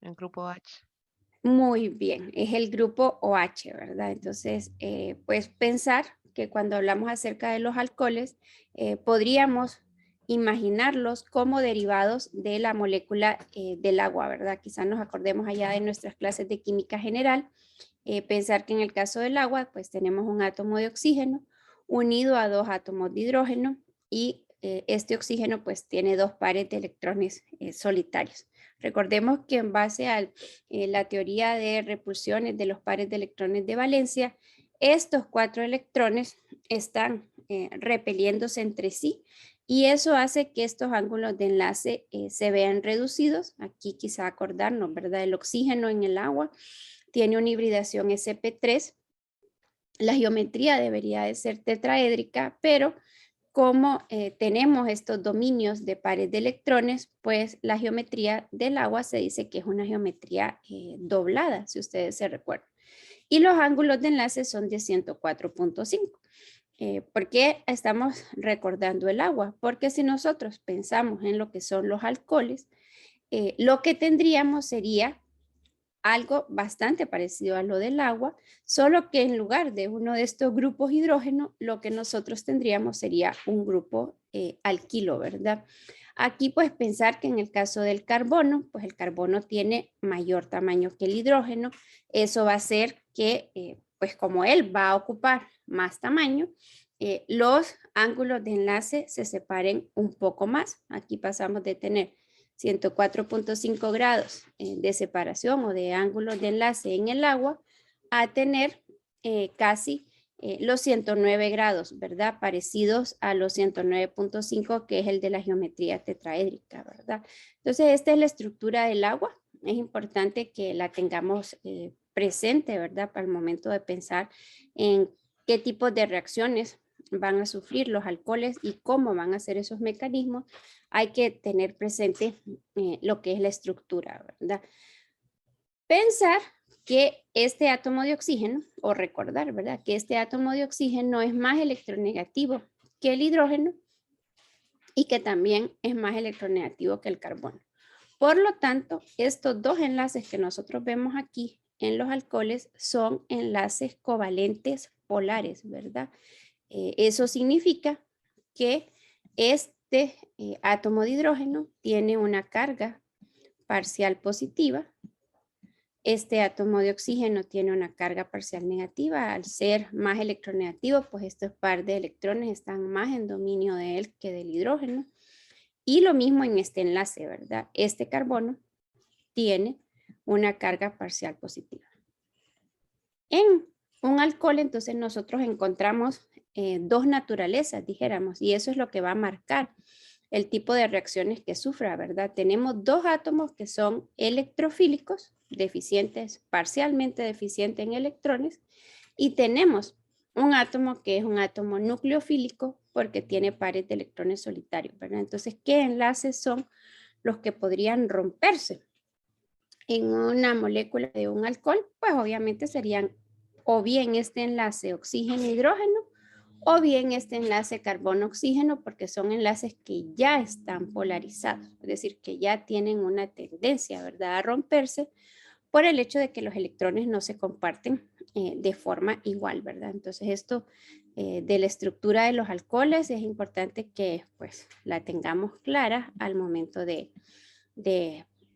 el grupo H. Muy bien, es el grupo OH, ¿verdad? Entonces, pues pensar que cuando hablamos acerca de los alcoholes, podríamos imaginarlos como derivados de la molécula del agua, ¿verdad? Quizás nos acordemos allá de nuestras clases de química general, pensar que en el caso del agua, pues tenemos un átomo de oxígeno unido a dos átomos de hidrógeno y este oxígeno pues tiene dos pares de electrones solitarios. Recordemos que en base a la teoría de repulsiones de los pares de electrones de valencia, estos cuatro electrones están repeliéndose entre sí y eso hace que estos ángulos de enlace se vean reducidos. Aquí quizá acordarnos, ¿verdad? El oxígeno en el agua tiene una hibridación sp3. La geometría debería de ser tetraédrica, pero como tenemos estos dominios de pares de electrones, pues la geometría del agua se dice que es una geometría doblada, si ustedes se recuerdan. Y los ángulos de enlace son de 104.5. ¿Por qué estamos recordando el agua? Porque si nosotros pensamos en lo que son los alcoholes, lo que tendríamos sería algo bastante parecido a lo del agua, solo que en lugar de uno de estos grupos hidrógeno, lo que nosotros tendríamos sería un grupo alquilo, ¿verdad? Aquí pues pensar que en el caso del carbono, pues el carbono tiene mayor tamaño que el hidrógeno, eso va a hacer que pues como él va a ocupar más tamaño, los ángulos de enlace se separen un poco más. Aquí pasamos de tener 104.5 grados de separación o de ángulos de enlace en el agua a tener casi los 109 grados, ¿verdad? Parecidos a los 109.5 que es el de la geometría tetraédrica, ¿verdad? Entonces, esta es la estructura del agua. Es importante que la tengamos presente, ¿verdad? Para el momento de pensar en qué tipo de reacciones van a sufrir los alcoholes y cómo van a ser esos mecanismos, hay que tener presente lo que es la estructura, ¿verdad? Pensar que este átomo de oxígeno, o recordar, ¿verdad? Que este átomo de oxígeno es más electronegativo que el hidrógeno y que también es más electronegativo que el carbono. Por lo tanto, estos dos enlaces que nosotros vemos aquí en los alcoholes son enlaces covalentes polares, ¿verdad? Eso significa que este átomo de hidrógeno tiene una carga parcial positiva. Este átomo de oxígeno tiene una carga parcial negativa. Al ser más electronegativo, pues estos par de electrones están más en dominio de él que del hidrógeno. Y lo mismo en este enlace, ¿verdad? Este carbono tiene una carga parcial positiva. En un alcohol, entonces nosotros encontramos dos naturalezas, dijéramos, y eso es lo que va a marcar el tipo de reacciones que sufra, ¿verdad? Tenemos dos átomos que son electrofílicos, deficientes, parcialmente deficientes en electrones, y tenemos un átomo que es un átomo nucleofílico porque tiene pares de electrones solitarios, ¿verdad? Entonces, ¿qué enlaces son los que podrían romperse en una molécula de un alcohol? Pues obviamente serían o bien este enlace oxígeno-hidrógeno o bien este enlace carbono-oxígeno, porque son enlaces que ya están polarizados, es decir, que ya tienen una tendencia, ¿verdad?, a romperse por el hecho de que los electrones no se comparten de forma igual, ¿verdad? Entonces esto de la estructura de los alcoholes es importante que pues la tengamos clara al momento de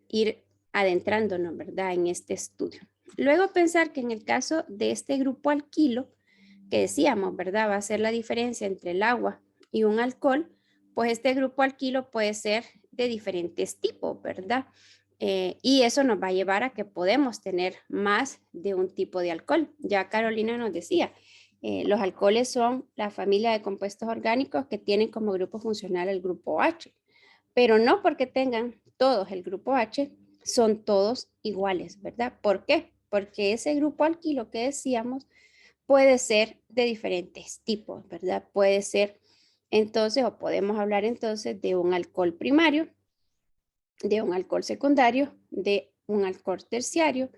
ir adentrándonos, ¿verdad?, en este estudio. Luego pensar que en el caso de este grupo alquilo, que decíamos, ¿verdad? Va a ser la diferencia entre el agua y un alcohol, pues este grupo alquilo puede ser de diferentes tipos, ¿verdad? Y eso nos va a llevar a que podemos tener más de un tipo de alcohol. Ya Carolina nos decía, los alcoholes son la familia de compuestos orgánicos que tienen como grupo funcional el grupo H, pero no porque tengan todos el grupo H, son todos iguales, ¿verdad? ¿Por qué? Porque ese grupo alquilo que decíamos puede ser de diferentes tipos, ¿verdad? Puede ser entonces, o podemos hablar entonces de un alcohol primario, de un alcohol secundario, de un alcohol terciario,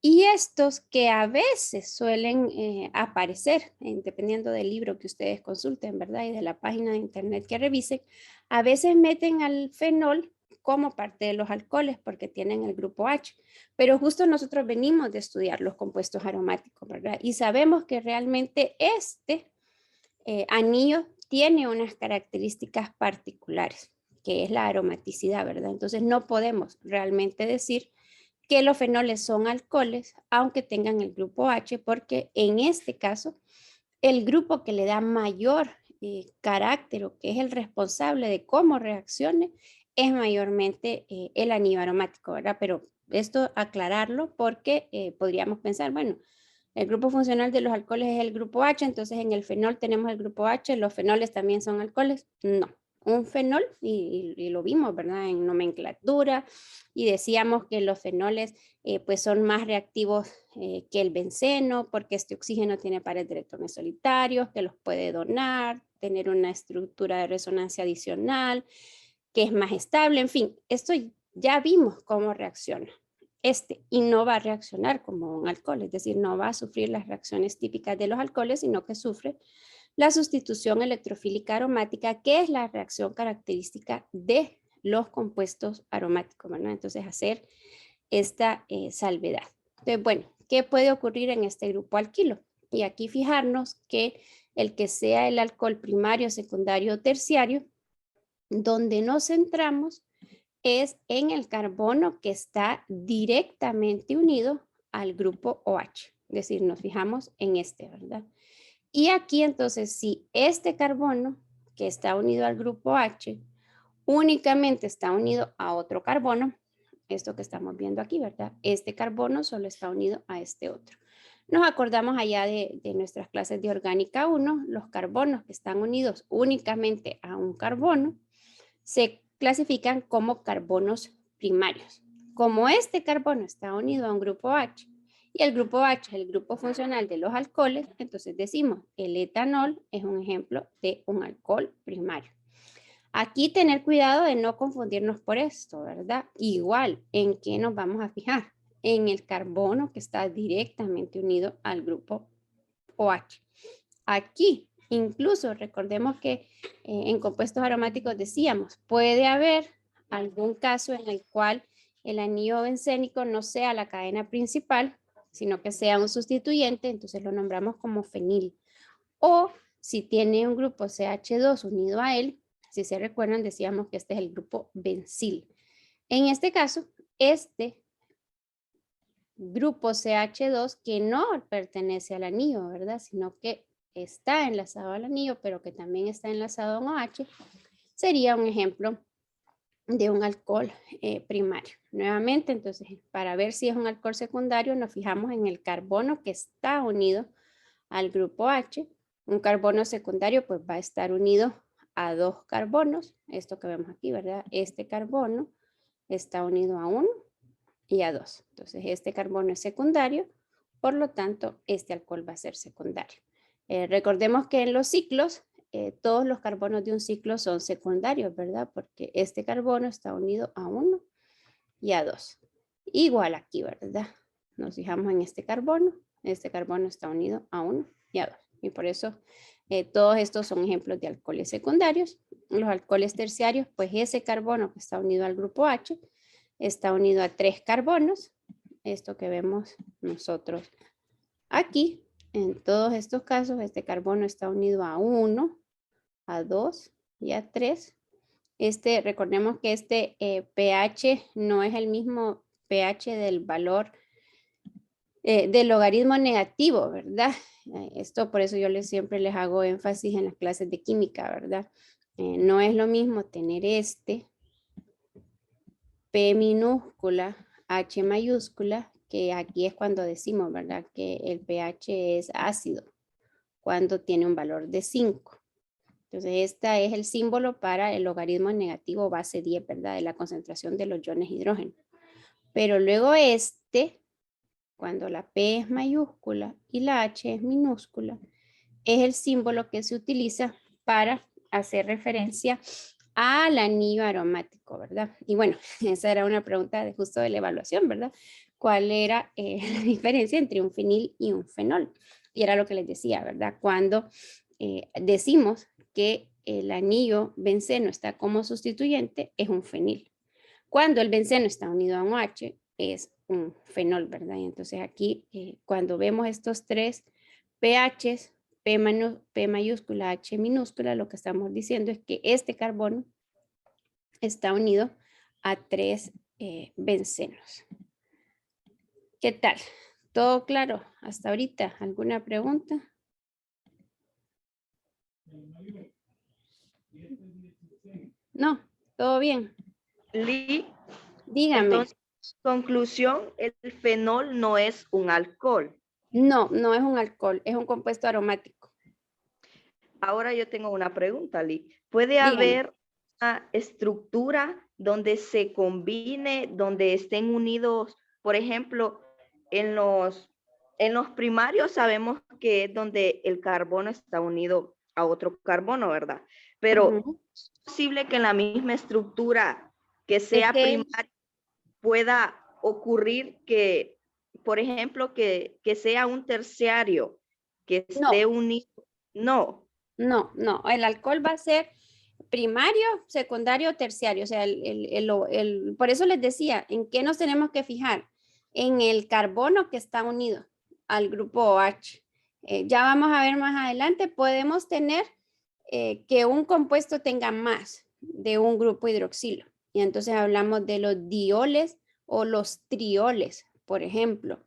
y estos que a veces suelen aparecer, dependiendo del libro que ustedes consulten, ¿verdad? Y de la página de internet que revisen, a veces meten al fenol como parte de los alcoholes porque tienen el grupo H. Pero justo nosotros venimos de estudiar los compuestos aromáticos, ¿verdad? Y sabemos que realmente este anillo tiene unas características particulares, que es la aromaticidad, ¿verdad? Entonces no podemos realmente decir que los fenoles son alcoholes, aunque tengan el grupo H, porque en este caso, el grupo que le da mayor carácter o que es el responsable de cómo reaccione es mayormente el anillo aromático, ¿verdad? Pero esto aclararlo porque podríamos pensar, bueno, el grupo funcional de los alcoholes es el grupo H, entonces en el fenol tenemos el grupo H, los fenoles también son alcoholes. No, un fenol, y lo vimos, ¿verdad? En nomenclatura, y decíamos que los fenoles pues son más reactivos que el benceno, porque este oxígeno tiene pares de electrones solitarios, que los puede donar, tener una estructura de resonancia adicional, que es más estable, en fin, esto ya vimos cómo reacciona. Y no va a reaccionar como un alcohol, es decir, no va a sufrir las reacciones típicas de los alcoholes, sino que sufre la sustitución electrofílica aromática, que es la reacción característica de los compuestos aromáticos, ¿verdad? Entonces, hacer esta salvedad. Entonces, bueno, ¿qué puede ocurrir en este grupo alquilo? Y aquí fijarnos que el que sea el alcohol primario, secundario o terciario, donde nos centramos es en el carbono que está directamente unido al grupo OH. Es decir, nos fijamos en este, ¿verdad? Y aquí entonces, si este carbono que está unido al grupo H únicamente está unido a otro carbono, esto que estamos viendo aquí, ¿verdad? Este carbono solo está unido a este otro. Nos acordamos allá de nuestras clases de orgánica 1, los carbonos que están unidos únicamente a un carbono se clasifican como carbonos primarios. Como este carbono está unido a un grupo H y el grupo H es el grupo funcional de los alcoholes, entonces decimos el etanol es un ejemplo de un alcohol primario. Aquí tener cuidado de no confundirnos por esto, ¿verdad? Igual, ¿en qué nos vamos a fijar? En el carbono que está directamente unido al grupo OH. Aquí, incluso recordemos que en compuestos aromáticos decíamos, puede haber algún caso en el cual el anillo bencénico no sea la cadena principal, sino que sea un sustituyente, entonces lo nombramos como fenil. O si tiene un grupo CH2 unido a él, si se recuerdan, decíamos que este es el grupo bencil. En este caso, este grupo CH2 que no pertenece al anillo, ¿verdad? Sino que está enlazado al anillo, pero que también está enlazado a un OH, sería un ejemplo de un alcohol primario. Nuevamente, entonces, para ver si es un alcohol secundario, nos fijamos en el carbono que está unido al grupo H. Un carbono secundario pues va a estar unido a dos carbonos, esto que vemos aquí, ¿verdad? Este carbono está unido a uno y a dos. Entonces, este carbono es secundario, por lo tanto, este alcohol va a ser secundario. Recordemos que en los ciclos, todos los carbonos de un ciclo son secundarios, ¿verdad? Porque este carbono está unido a uno y a dos. Igual aquí, ¿verdad? Nos fijamos en este carbono está unido a uno y a dos. Y por eso todos estos son ejemplos de alcoholes secundarios. Los alcoholes terciarios, pues ese carbono que está unido al grupo H está unido a 3 carbonos, esto que vemos nosotros aquí. En todos estos casos, este carbono está unido a 1, a 2 y a 3. Recordemos que este pH no es el mismo pH del valor del logaritmo negativo, ¿verdad? Esto por eso yo siempre les hago énfasis en las clases de química, ¿verdad? No es lo mismo tener P minúscula, H mayúscula, que aquí es cuando decimos, ¿verdad? Que el pH es ácido, cuando tiene un valor de 5. Entonces, este es el símbolo para el logaritmo negativo base 10, ¿verdad? De la concentración de los iones hidrógeno. Pero luego cuando la P es mayúscula y la H es minúscula, es el símbolo que se utiliza para hacer referencia al anillo aromático, ¿verdad? Y bueno, esa era una pregunta justo de la evaluación, ¿verdad? ¿Cuál era la diferencia entre un fenil y un fenol? Y era lo que les decía, ¿verdad? Cuando decimos que el anillo benceno está como sustituyente, es un fenil. Cuando el benceno está unido a un OH, es un fenol, ¿verdad? Y entonces aquí, cuando vemos estos tres pHs, P mayúscula, H minúscula, lo que estamos diciendo es que este carbono está unido a tres bencenos. ¿Qué tal? ¿Todo claro hasta ahorita? ¿Alguna pregunta? No, todo bien. Lee, Dígame. entonces, conclusión, el fenol no es un alcohol. No, no es un alcohol, es un compuesto aromático. Ahora yo tengo una pregunta, Lee. ¿Puede Dígame. haber una estructura donde se combine, donde estén unidos, por ejemplo, en los primarios sabemos que es donde el carbono está unido a otro carbono, ¿verdad? Pero Ujú. es posible que en la misma estructura que Es sea que primaria pueda ocurrir que, por ejemplo, que sea un terciario que esté no, unido. No. no, el alcohol va a ser primario, secundario, terciario. O sea, por eso les decía, ¿en qué nos tenemos que fijar? En el carbono que está unido al grupo OH. Ya vamos a ver más adelante, podemos tener que un compuesto tenga más de un grupo hidroxilo. Y entonces hablamos de los dioles o los trioles, por ejemplo.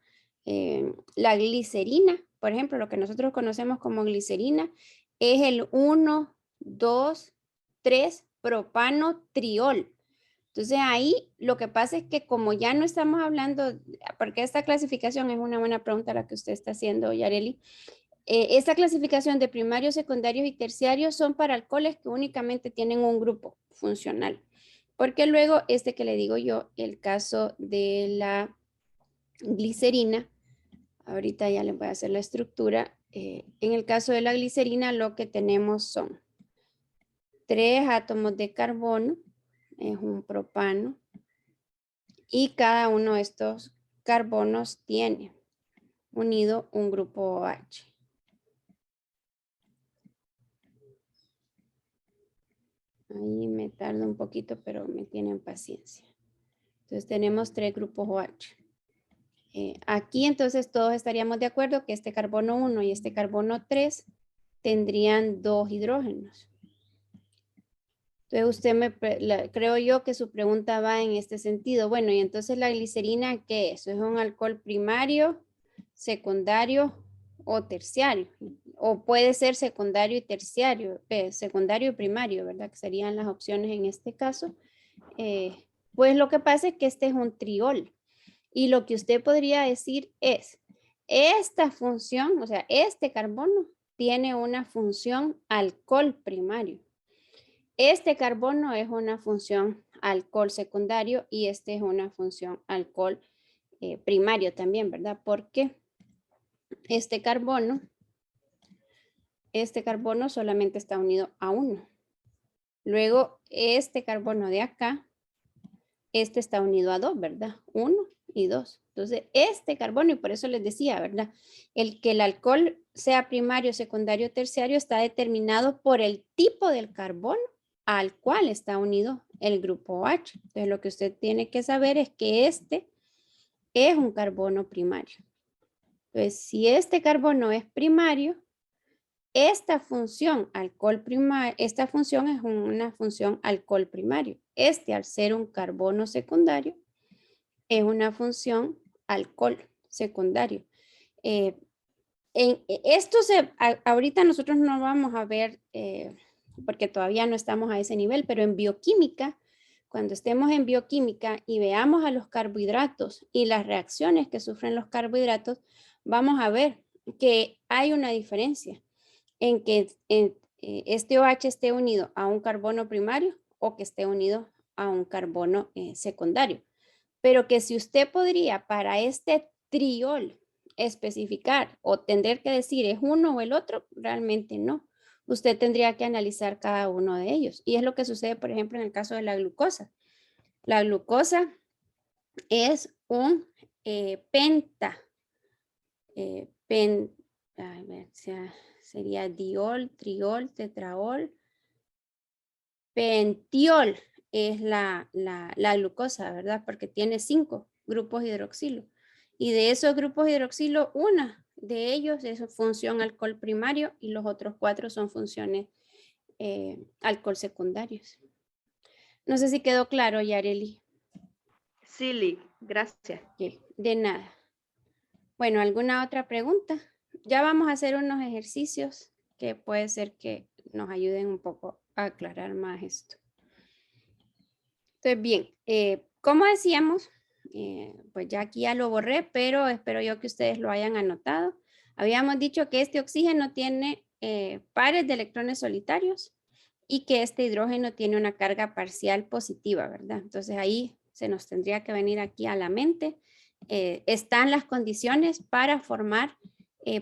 La glicerina, por ejemplo, lo que nosotros conocemos como glicerina, es el 1, 2, 3 propano triol. Entonces ahí lo que pasa es que como ya no estamos hablando, porque esta clasificación es una buena pregunta la que usted está haciendo, Yareli. Esta clasificación de primarios, secundarios y terciarios son para alcoholes que únicamente tienen un grupo funcional. Porque luego, este que le digo yo, el caso de la glicerina, ahorita ya les voy a hacer la estructura. En el caso de la glicerina, lo que tenemos son 3 átomos de carbono, es un propano, y cada uno de estos carbonos tiene unido un grupo OH. Ahí me tarda un poquito, pero me tienen paciencia. Entonces tenemos 3 grupos OH. Aquí entonces todos estaríamos de acuerdo que este carbono 1 y este carbono 3 tendrían 2 hidrógenos. Entonces creo yo que su pregunta va en este sentido. Bueno, y entonces la glicerina, ¿qué es? ¿Es un alcohol primario, secundario o terciario? O puede ser secundario y terciario, secundario y primario, ¿verdad? Que serían las opciones en este caso. Pues lo que pasa es que este es un triol. Y lo que usted podría decir es, esta función, o sea, este carbono tiene una función alcohol primario. Este carbono es una función alcohol secundario y este es una función alcohol primario también, ¿verdad? Porque este carbono solamente está unido a uno. Luego, este carbono de acá, este está unido a dos, ¿verdad? 1 y 2. Entonces, este carbono, y por eso les decía, ¿verdad? El que el alcohol sea primario, secundario, terciario, está determinado por el tipo del carbono al cual está unido el grupo OH. Entonces, lo que usted tiene que saber es que este es un carbono primario. Entonces, si este carbono es primario, esta función alcohol primario, esta función es una función alcohol primario. Este, al ser un carbono secundario, es una función alcohol secundario. Ahorita nosotros no vamos a ver, porque todavía no estamos a ese nivel, pero en bioquímica, cuando estemos en bioquímica y veamos a los carbohidratos y las reacciones que sufren los carbohidratos, vamos a ver que hay una diferencia en que este OH esté unido a un carbono primario o que esté unido a un carbono secundario. Pero que si usted podría para este triol especificar o tendrer que decir es uno o el otro, realmente no. Usted tendría que analizar cada uno de ellos. Y es lo que sucede, por ejemplo, en el caso de la glucosa. La glucosa es un penta. eh, pen, a ver, sería diol, triol, tetraol, pentiol. es la glucosa, ¿verdad? Porque tiene 5 grupos hidroxilo. Y de esos grupos hidroxilo, una de ellos es función alcohol primario y los otros 4 son funciones alcohol secundarios. No sé si quedó claro, Yareli. Sí, Lick, gracias. Okay, de nada. Bueno, ¿alguna otra pregunta? Ya vamos a hacer unos ejercicios que puede ser que nos ayuden un poco a aclarar más esto. Entonces, bien, como decíamos, pues ya aquí ya lo borré, pero espero yo que ustedes lo hayan anotado. Habíamos dicho que este oxígeno tiene pares de electrones solitarios y que este hidrógeno tiene una carga parcial positiva, ¿verdad? Entonces ahí se nos tendría que venir aquí a la mente. Están las condiciones para formar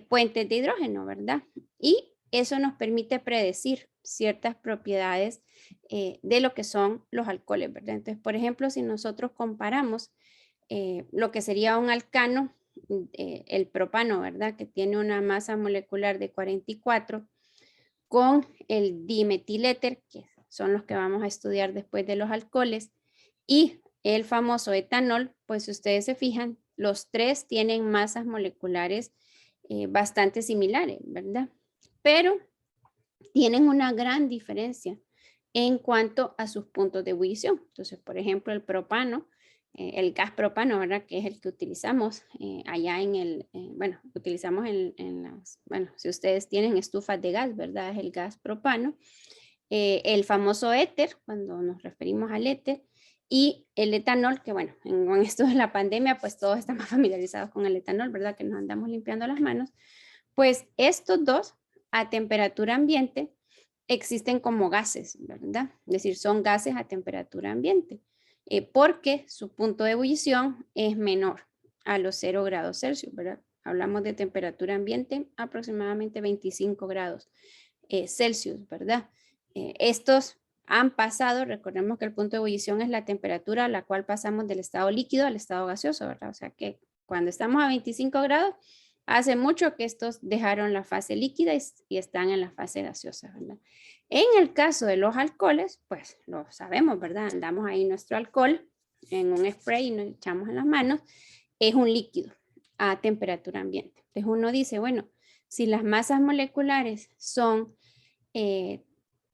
puentes de hidrógeno, ¿verdad? Y eso nos permite predecir ciertas propiedades de lo que son los alcoholes, ¿verdad? Entonces, por ejemplo, si nosotros comparamos lo que sería un alcano, el propano, ¿verdad? Que tiene una masa molecular de 44, con el dimetiléter, que son los que vamos a estudiar después de los alcoholes, y el famoso etanol, pues si ustedes se fijan, los 3 tienen masas moleculares bastante similares, ¿verdad? Pero tienen una gran diferencia en cuanto a sus puntos de ebullición. Entonces, por ejemplo, el propano, el gas propano, ¿verdad? Que es el que utilizamos allá en el, bueno, utilizamos en las, bueno, si ustedes tienen estufas de gas, ¿verdad? Es el gas propano. El famoso éter, cuando nos referimos al éter, y el etanol, que bueno, con esto de la pandemia, pues todos estamos familiarizados con el etanol, ¿verdad? Que nos andamos limpiando las manos. Pues estos dos, a temperatura ambiente, existen como gases, ¿verdad? Es decir, son gases a temperatura ambiente, porque su punto de ebullición es menor a los 0 grados Celsius, ¿verdad? Hablamos de temperatura ambiente aproximadamente 25 grados Celsius, ¿verdad? Estos han pasado, recordemos que el punto de ebullición es la temperatura a la cual pasamos del estado líquido al estado gaseoso, ¿verdad? O sea que cuando estamos a 25 grados, hace mucho que estos dejaron la fase líquida y están en la fase gaseosa, ¿verdad? En el caso de los alcoholes, pues lo sabemos, ¿verdad? Andamos ahí nuestro alcohol en un spray y nos echamos en las manos. Es un líquido a temperatura ambiente. Entonces uno dice, bueno, si las masas moleculares son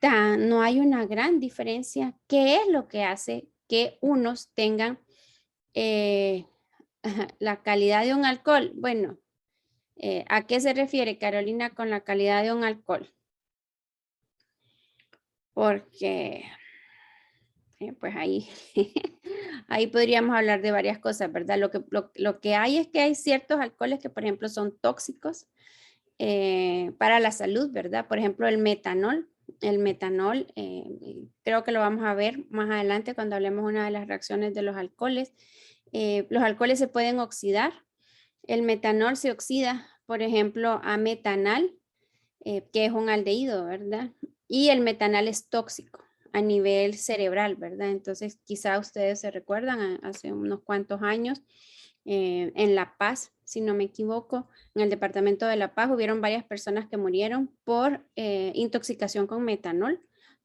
no hay una gran diferencia, ¿qué es lo que hace que unos tengan la calidad de un alcohol? Bueno, ¿a qué se refiere Carolina con la calidad de un alcohol? Porque, pues ahí, ahí podríamos hablar de varias cosas, ¿verdad? Lo que hay es que hay ciertos alcoholes que, por ejemplo, son tóxicos para la salud, ¿verdad? Por ejemplo, el metanol. El metanol, creo que lo vamos a ver más adelante cuando hablemos una de las reacciones de los alcoholes. Los alcoholes se pueden oxidar. El metanol se oxida, por ejemplo, a metanal, que es un aldehído, ¿verdad? Y el metanal es tóxico a nivel cerebral, ¿verdad? Entonces, quizá ustedes se recuerdan, hace unos cuantos años, en La Paz, si no me equivoco, en el departamento de La Paz, hubieron varias personas que murieron por intoxicación con metanol,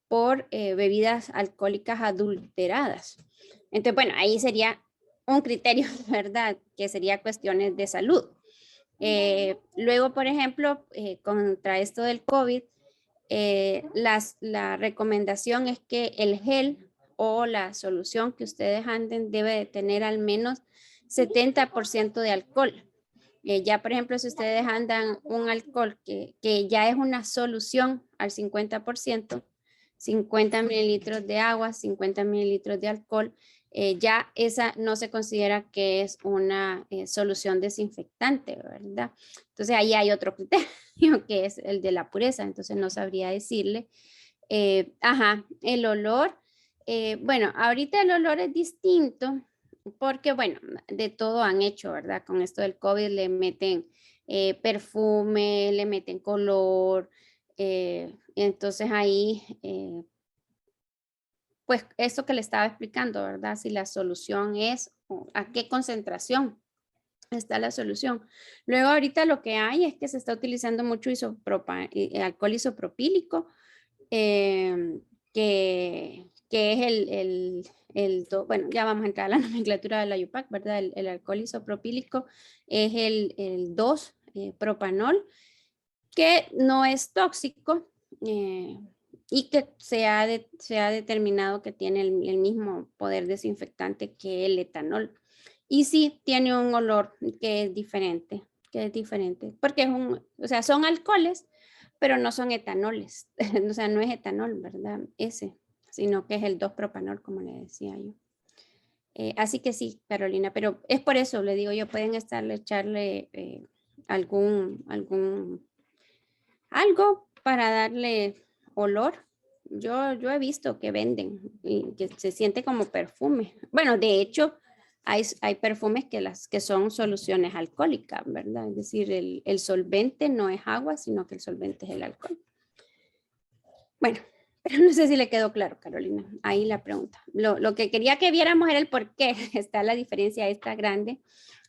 por bebidas alcohólicas adulteradas. Entonces, bueno, ahí sería un criterio, ¿verdad? Que sería cuestiones de salud. Luego, por ejemplo, contra esto del COVID, la recomendación es que el gel o la solución que ustedes anden debe de tener al menos 70% de alcohol. Ya, por ejemplo, si ustedes andan un alcohol que ya es una solución al 50%, 50 mililitros de agua, 50 mililitros de alcohol, ya esa no se considera que es una solución desinfectante, ¿verdad? Entonces ahí hay otro criterio que es el de la pureza, entonces no sabría decirle. Ajá, el olor, bueno, ahorita el olor es distinto porque, bueno, de todo han hecho, ¿verdad? Con esto del COVID le meten perfume, le meten color, entonces ahí pues eso que le estaba explicando, ¿verdad? Si la solución es a qué concentración está la solución. Luego ahorita lo que hay es que se está utilizando mucho alcohol isopropílico, que que es bueno, ya vamos a entrar a la nomenclatura de la IUPAC, ¿verdad? El alcohol isopropílico es el 2-propanol, que no es tóxico y que se ha determinado que tiene el mismo poder desinfectante que el etanol. Y sí tiene un olor que es diferente, porque o sea, son alcoholes, pero no son etanoles, o sea, no es etanol, ¿verdad? Sino que es el 2-propanol, como le decía yo. Así que sí, Carolina, pero es por eso, le digo yo, pueden echarle algo para darle olor. Yo he visto que venden y que se siente como perfume. Bueno, de hecho, hay perfumes que son soluciones alcohólicas, ¿verdad? Es decir, el solvente no es agua, sino que el solvente es el alcohol. Bueno, pero no sé si le quedó claro, Carolina. Ahí la pregunta. Lo que quería que viéramos era el por qué está la diferencia esta grande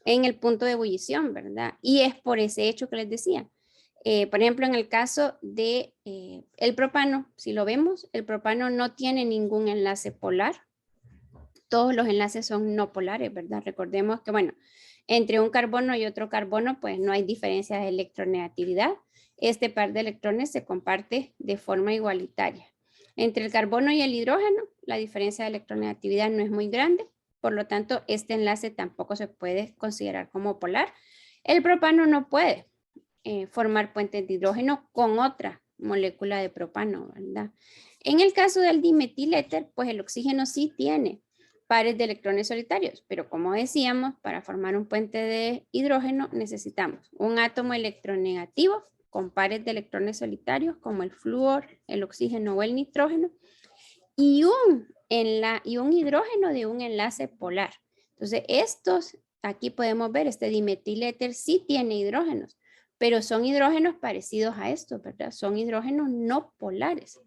en el punto de ebullición, ¿verdad? Y es por ese hecho que les decía. Por ejemplo, en el caso de el propano, si lo vemos, el propano no tiene ningún enlace polar. Todos los enlaces son no polares, ¿verdad? Recordemos que, bueno, entre un carbono y otro carbono, pues no hay diferencia de electronegatividad. Este par de electrones se comparte de forma igualitaria. Entre el carbono y el hidrógeno, la diferencia de electronegatividad no es muy grande, por lo tanto, este enlace tampoco se puede considerar como polar. El propano no puede formar puentes de hidrógeno con otra molécula de propano, ¿verdad? En el caso del dimetiléter, pues el oxígeno sí tiene pares de electrones solitarios, pero como decíamos, para formar un puente de hidrógeno necesitamos un átomo electronegativo con pares de electrones solitarios como el flúor, el oxígeno o el nitrógeno y un hidrógeno de un enlace polar. Entonces, aquí podemos ver, este dimetiléter sí tiene hidrógenos, pero son hidrógenos parecidos a estos, ¿verdad? Son hidrógenos no polares.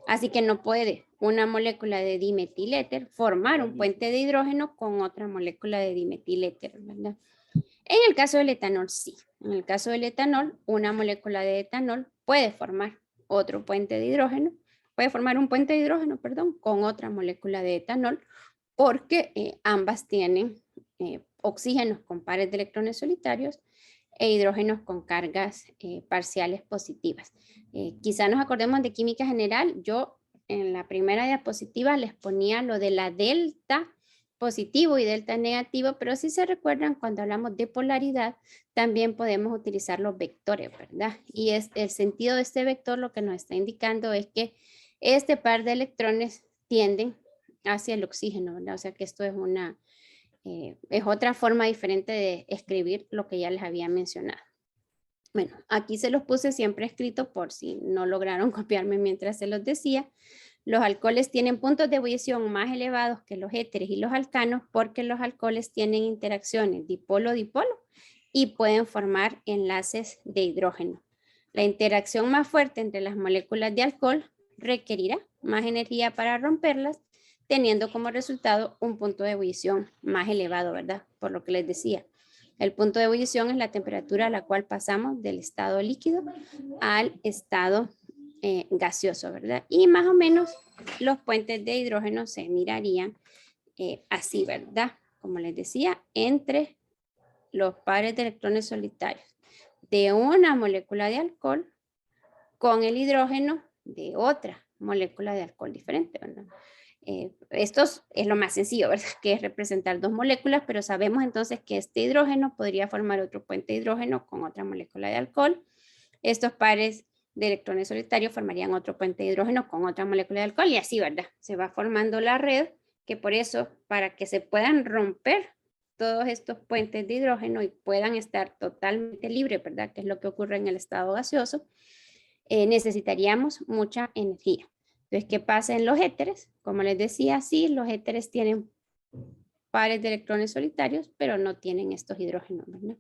Así que no puede una molécula de dimetiléter formar un puente de hidrógeno con otra molécula de dimetiléter, ¿verdad? En el caso del etanol, sí. En el caso del etanol, una molécula de etanol puede formar otro puente de hidrógeno, puede formar un puente de hidrógeno, perdón, con otra molécula de etanol, porque ambas tienen oxígenos con pares de electrones solitarios e hidrógenos con cargas parciales positivas. Quizá nos acordemos de química general. Yo en la primera diapositiva les ponía lo de la delta positivo y delta negativo, pero si se recuerdan, cuando hablamos de polaridad, también podemos utilizar los vectores, ¿verdad? Y el sentido de este vector lo que nos está indicando es que este par de electrones tienden hacia el oxígeno, ¿verdad? O sea que esto es otra forma diferente de escribir lo que ya les había mencionado. Bueno, aquí se los puse siempre escrito por si no lograron copiarme mientras se los decía. Los alcoholes tienen puntos de ebullición más elevados que los éteres y los alcanos porque los alcoholes tienen interacciones dipolo-dipolo y pueden formar enlaces de hidrógeno. La interacción más fuerte entre las moléculas de alcohol requerirá más energía para romperlas, teniendo como resultado un punto de ebullición más elevado, ¿verdad? Por lo que les decía, el punto de ebullición es la temperatura a la cual pasamos del estado líquido al estado gaseoso, ¿verdad? Y más o menos los puentes de hidrógeno se mirarían así, ¿verdad? Como les decía, entre los pares de electrones solitarios de una molécula de alcohol con el hidrógeno de otra molécula de alcohol diferente, ¿verdad? Esto es lo más sencillo, ¿verdad? Que es representar dos moléculas, pero sabemos entonces que este hidrógeno podría formar otro puente de hidrógeno con otra molécula de alcohol. Estos pares de electrones solitarios formarían otro puente de hidrógeno con otra molécula de alcohol y así, ¿verdad? Se va formando la red, que por eso, para que se puedan romper todos estos puentes de hidrógeno y puedan estar totalmente libres, ¿verdad? Que es lo que ocurre en el estado gaseoso, necesitaríamos mucha energía. Entonces, ¿qué pasa en los éteres? Como les decía, sí, los éteres tienen pares de electrones solitarios, pero no tienen estos hidrógenos, ¿verdad?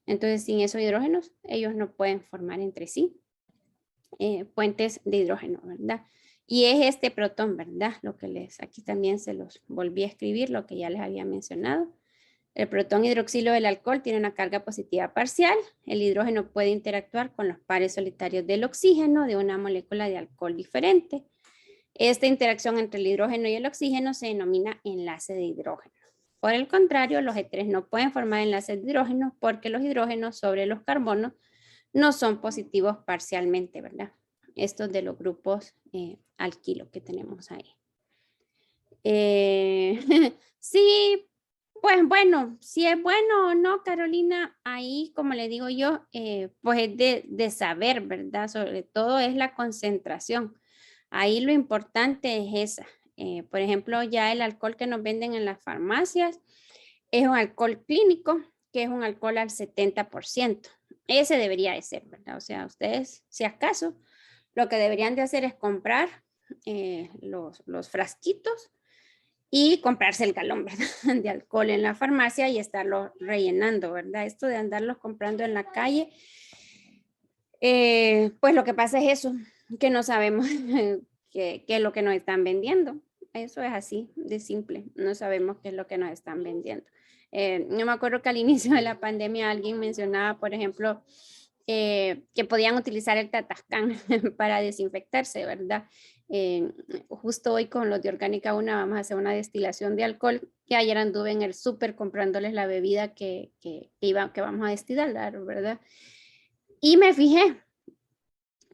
Entonces, sin esos hidrógenos, ellos no pueden formar entre sí puentes de hidrógeno, ¿verdad? Y es este protón, ¿verdad? Aquí también se los volví a escribir, lo que ya les había mencionado. El protón hidroxilo del alcohol tiene una carga positiva parcial. El hidrógeno puede interactuar con los pares solitarios del oxígeno de una molécula de alcohol diferente. Esta interacción entre el hidrógeno y el oxígeno se denomina enlace de hidrógeno. Por el contrario, los E3 no pueden formar enlaces de hidrógeno porque los hidrógenos sobre los carbonos no son positivos parcialmente, ¿verdad? Estos de los grupos alquilo que tenemos ahí. Sí, pues bueno, si es bueno o no, Carolina, ahí como le digo yo, pues es de saber, ¿verdad? Sobre todo es la concentración. Ahí lo importante es esa. Por ejemplo, ya el alcohol que nos venden en las farmacias es un alcohol clínico, que es un alcohol al 70%. Ese debería de ser, ¿verdad? O sea, ustedes, si acaso, lo que deberían de hacer es comprar los frasquitos y comprarse el galón, ¿verdad? De alcohol en la farmacia y estarlo rellenando, ¿verdad? Esto de andarlos comprando en la calle, pues lo que pasa es eso, que no sabemos qué es lo que nos están vendiendo. Eso es así de simple, no sabemos qué es lo que nos están vendiendo. Yo me acuerdo que al inicio de la pandemia alguien mencionaba, por ejemplo, que podían utilizar el Tatascan para desinfectarse, ¿verdad? Justo hoy con los de Orgánica 1 vamos a hacer una destilación de alcohol, que ayer anduve en el súper comprándoles la bebida que vamos a destilar, ¿verdad? Y me fijé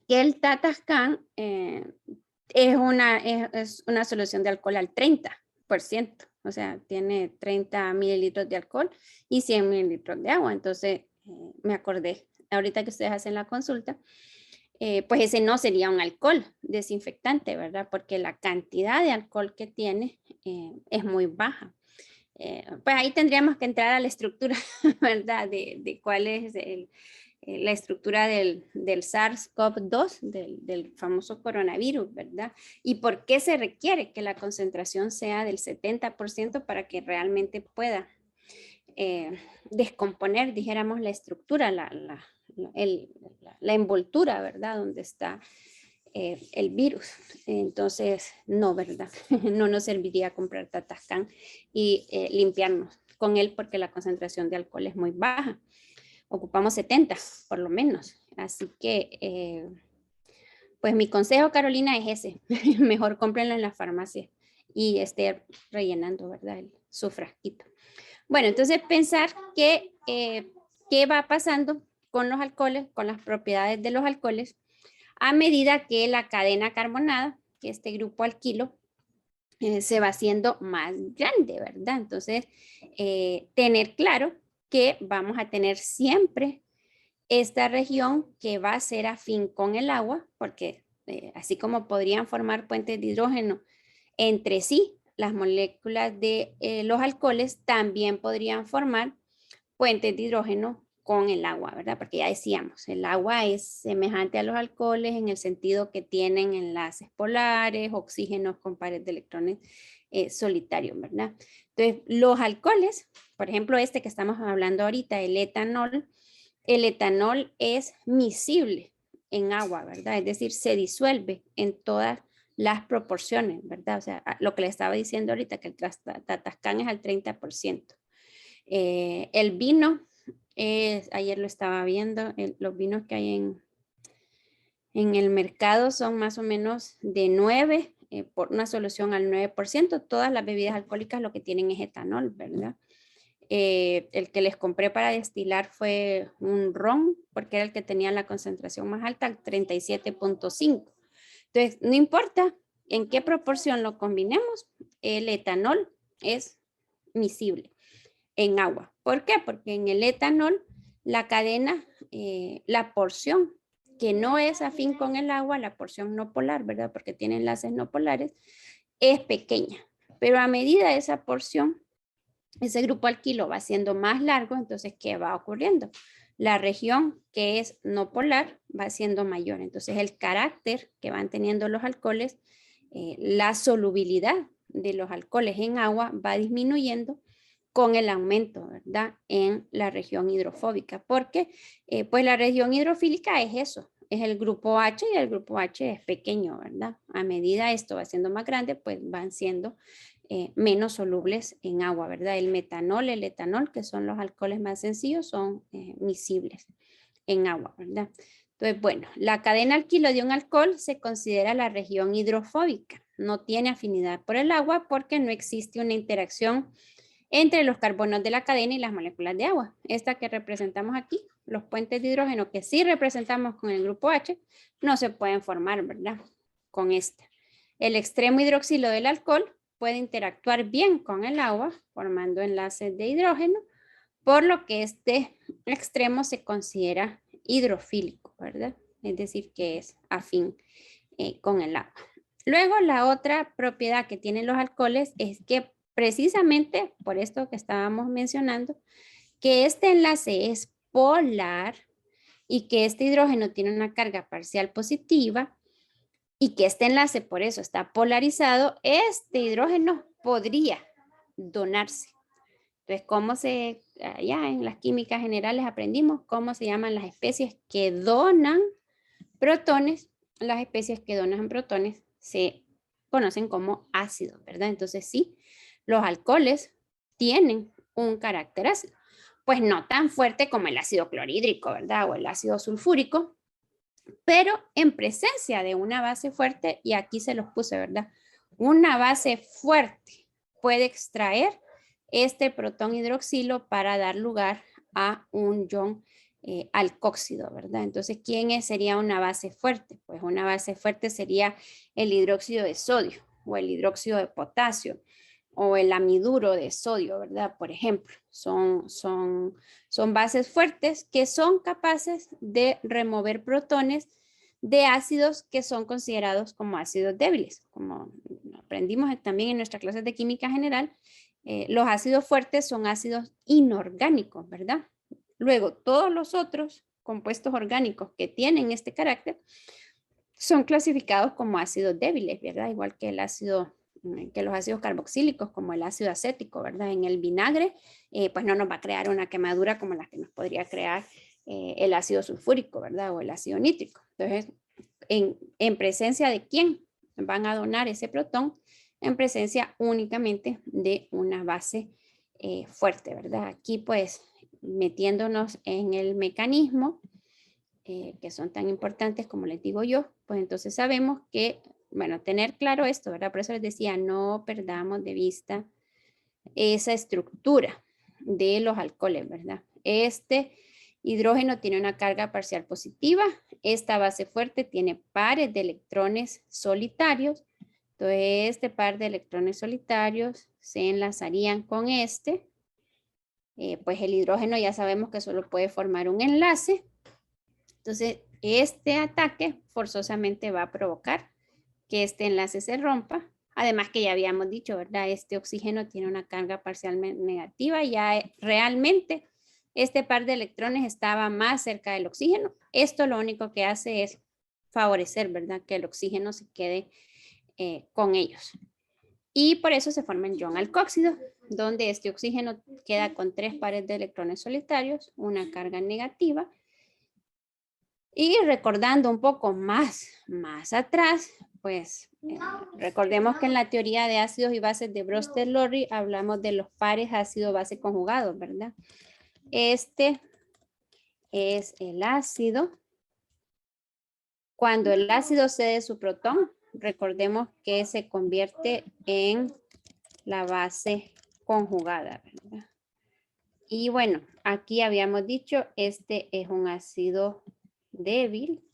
que el Tatascan es una solución de alcohol al 30%, o sea, tiene 30 mililitros de alcohol y 100 mililitros de agua. Entonces, me acordé, ahorita que ustedes hacen la consulta, pues ese no sería un alcohol desinfectante, ¿verdad? Porque la cantidad de alcohol que tiene es muy baja. Pues ahí tendríamos que entrar a la estructura, ¿verdad? De cuál es la estructura del SARS-CoV-2, del famoso coronavirus, ¿verdad? Y por qué se requiere que la concentración sea del 70% para que realmente pueda descomponer, dijéramos, la estructura, la envoltura, ¿verdad? Donde está el virus. Entonces, no, ¿verdad? No nos serviría comprar Tatascan y limpiarnos con él porque la concentración de alcohol es muy baja. Ocupamos 70, por lo menos. Así que, pues mi consejo, Carolina, es ese. Mejor cómprenlo en la farmacia y esté rellenando, ¿verdad? Su frasquito. Bueno, entonces pensar que qué va pasando con los alcoholes, con las propiedades de los alcoholes, a medida que la cadena carbonada, que este grupo alquilo, se va haciendo más grande, ¿verdad? Entonces, tener claro que vamos a tener siempre esta región que va a ser afín con el agua, porque así como podrían formar puentes de hidrógeno entre sí, las moléculas de los alcoholes también podrían formar puentes de hidrógeno con el agua, ¿verdad? Porque ya decíamos, el agua es semejante a los alcoholes en el sentido que tienen enlaces polares, oxígenos con pares de electrones solitarios, ¿verdad? Entonces, los alcoholes, por ejemplo, este que estamos hablando ahorita, el etanol es miscible en agua, ¿verdad? Es decir, se disuelve en todas las proporciones, ¿verdad? O sea, lo que le estaba diciendo ahorita, que el Tatascan es al 30%. El vino, ayer lo estaba viendo, los vinos que hay en el mercado son más o menos de 9, por una solución al 9%. Todas las bebidas alcohólicas lo que tienen es etanol, ¿verdad? El que les compré para destilar fue un ron, porque era el que tenía la concentración más alta, al 37.5. Entonces, no importa en qué proporción lo combinemos, el etanol es miscible en agua. ¿Por qué? Porque en el etanol la cadena, la porción que no es afín con el agua, la porción no polar, ¿verdad? Porque tiene enlaces no polares, es pequeña. Pero a medida de esa porción, ese grupo alquilo va siendo más largo, entonces, ¿qué va ocurriendo? La región que es no polar va siendo mayor. Entonces, el carácter que van teniendo los alcoholes, la solubilidad de los alcoholes en agua va disminuyendo con el aumento, ¿verdad? En la región hidrofóbica, porque pues la región hidrofílica es eso, es el grupo H y el grupo H es pequeño, ¿verdad? A medida esto va siendo más grande, pues van siendo menos solubles en agua, ¿verdad? El metanol, el etanol, que son los alcoholes más sencillos, son miscibles en agua, ¿verdad? Entonces, bueno, la cadena alquilo de un alcohol se considera la región hidrofóbica. no tiene afinidad por el agua porque no existe una interacción entre los carbonos de la cadena y las moléculas de agua. Esta que representamos aquí, los puentes de hidrógeno que sí representamos con el grupo H, no se pueden formar, ¿verdad? Con esta. El extremo hidroxilo del alcohol puede interactuar bien con el agua, formando enlaces de hidrógeno, por lo que este extremo se considera hidrofílico, ¿verdad? Es decir, que es afín con el agua. Luego, la otra propiedad que tienen los alcoholes es que precisamente por esto que estábamos mencionando, que este enlace es polar y que este hidrógeno tiene una carga parcial positiva y que este enlace por eso está polarizado, este hidrógeno podría donarse. Entonces, allá en las químicas generales aprendimos cómo se llaman las especies que donan protones. Las especies que donan protones se conocen como ácidos, ¿verdad? Entonces, sí, los alcoholes tienen un carácter ácido, pues no tan fuerte como el ácido clorhídrico, ¿verdad? O el ácido sulfúrico, pero en presencia de una base fuerte, y aquí se los puse, ¿verdad? Una base fuerte puede extraer este protón hidroxilo para dar lugar a un ion alcóxido, ¿verdad? Entonces, ¿quién sería una base fuerte? Pues una base fuerte sería el hidróxido de sodio o el hidróxido de potasio o el amiduro de sodio, ¿verdad? Por ejemplo, son bases fuertes que son capaces de remover protones de ácidos que son considerados como ácidos débiles. Como aprendimos también en nuestras clases de química general, los ácidos fuertes son ácidos inorgánicos, ¿verdad? Luego, todos los otros compuestos orgánicos que tienen este carácter son clasificados como ácidos débiles, ¿verdad? Igual que los ácidos carboxílicos, como el ácido acético, ¿verdad? En el vinagre, pues no nos va a crear una quemadura como la que nos podría crear el ácido sulfúrico, ¿verdad? O el ácido nítrico. Entonces, ¿en presencia de quién van a donar ese protón? En presencia únicamente de una base fuerte, ¿verdad? Aquí, pues, metiéndonos en el mecanismo, que son tan importantes como les digo yo, pues entonces sabemos que, bueno, tener claro esto, ¿verdad? Por eso les decía, no perdamos de vista esa estructura de los alcoholes, ¿verdad? Este hidrógeno tiene una carga parcial positiva, esta base fuerte tiene pares de electrones solitarios, entonces este par de electrones solitarios se enlazarían con este, pues el hidrógeno ya sabemos que solo puede formar un enlace. Entonces, este ataque forzosamente va a provocar que este enlace se rompa. Además que ya habíamos dicho, ¿verdad? Este oxígeno tiene una carga parcialmente negativa. Ya realmente este par de electrones estaba más cerca del oxígeno. Esto lo único que hace es favorecer, ¿verdad? Que el oxígeno se quede con ellos. Y por eso se forma el ion alcóxido, donde este oxígeno queda con 3 pares de electrones solitarios, una carga negativa. Y recordando un poco más atrás, pues recordemos que en la teoría de ácidos y bases de Brewster-Lowry hablamos de los pares ácido-base conjugados, ¿verdad? Este es el ácido. Cuando el ácido cede su protón, recordemos que se convierte en la base conjugada, ¿verdad? Y bueno, aquí habíamos dicho, este es un ácido débil,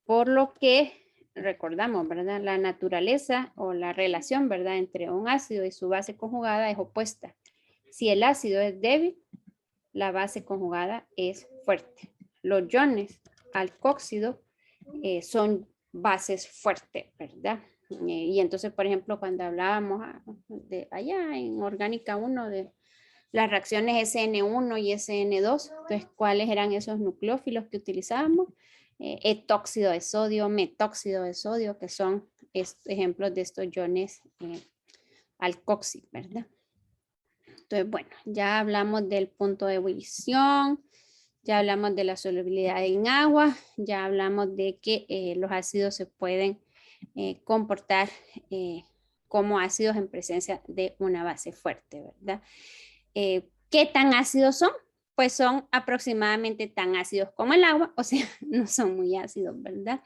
por lo que recordamos, ¿verdad? La naturaleza o la relación, ¿verdad? Entre un ácido y su base conjugada es opuesta. Si el ácido es débil, la base conjugada es fuerte. Los iones alcóxidos son bases fuertes, ¿verdad? Y entonces, por ejemplo, cuando hablábamos de allá en Orgánica 1 de las reacciones SN1 y SN2, entonces, ¿cuáles eran esos nucleófilos que utilizábamos? Etóxido de sodio, metóxido de sodio, que son ejemplos de estos iones alcóxidos, ¿verdad? Entonces, bueno, ya hablamos del punto de ebullición, ya hablamos de la solubilidad en agua, ya hablamos de que los ácidos se pueden comportar como ácidos en presencia de una base fuerte, ¿verdad? ¿Qué tan ácidos son? Pues son aproximadamente tan ácidos como el agua, o sea, no son muy ácidos, ¿verdad?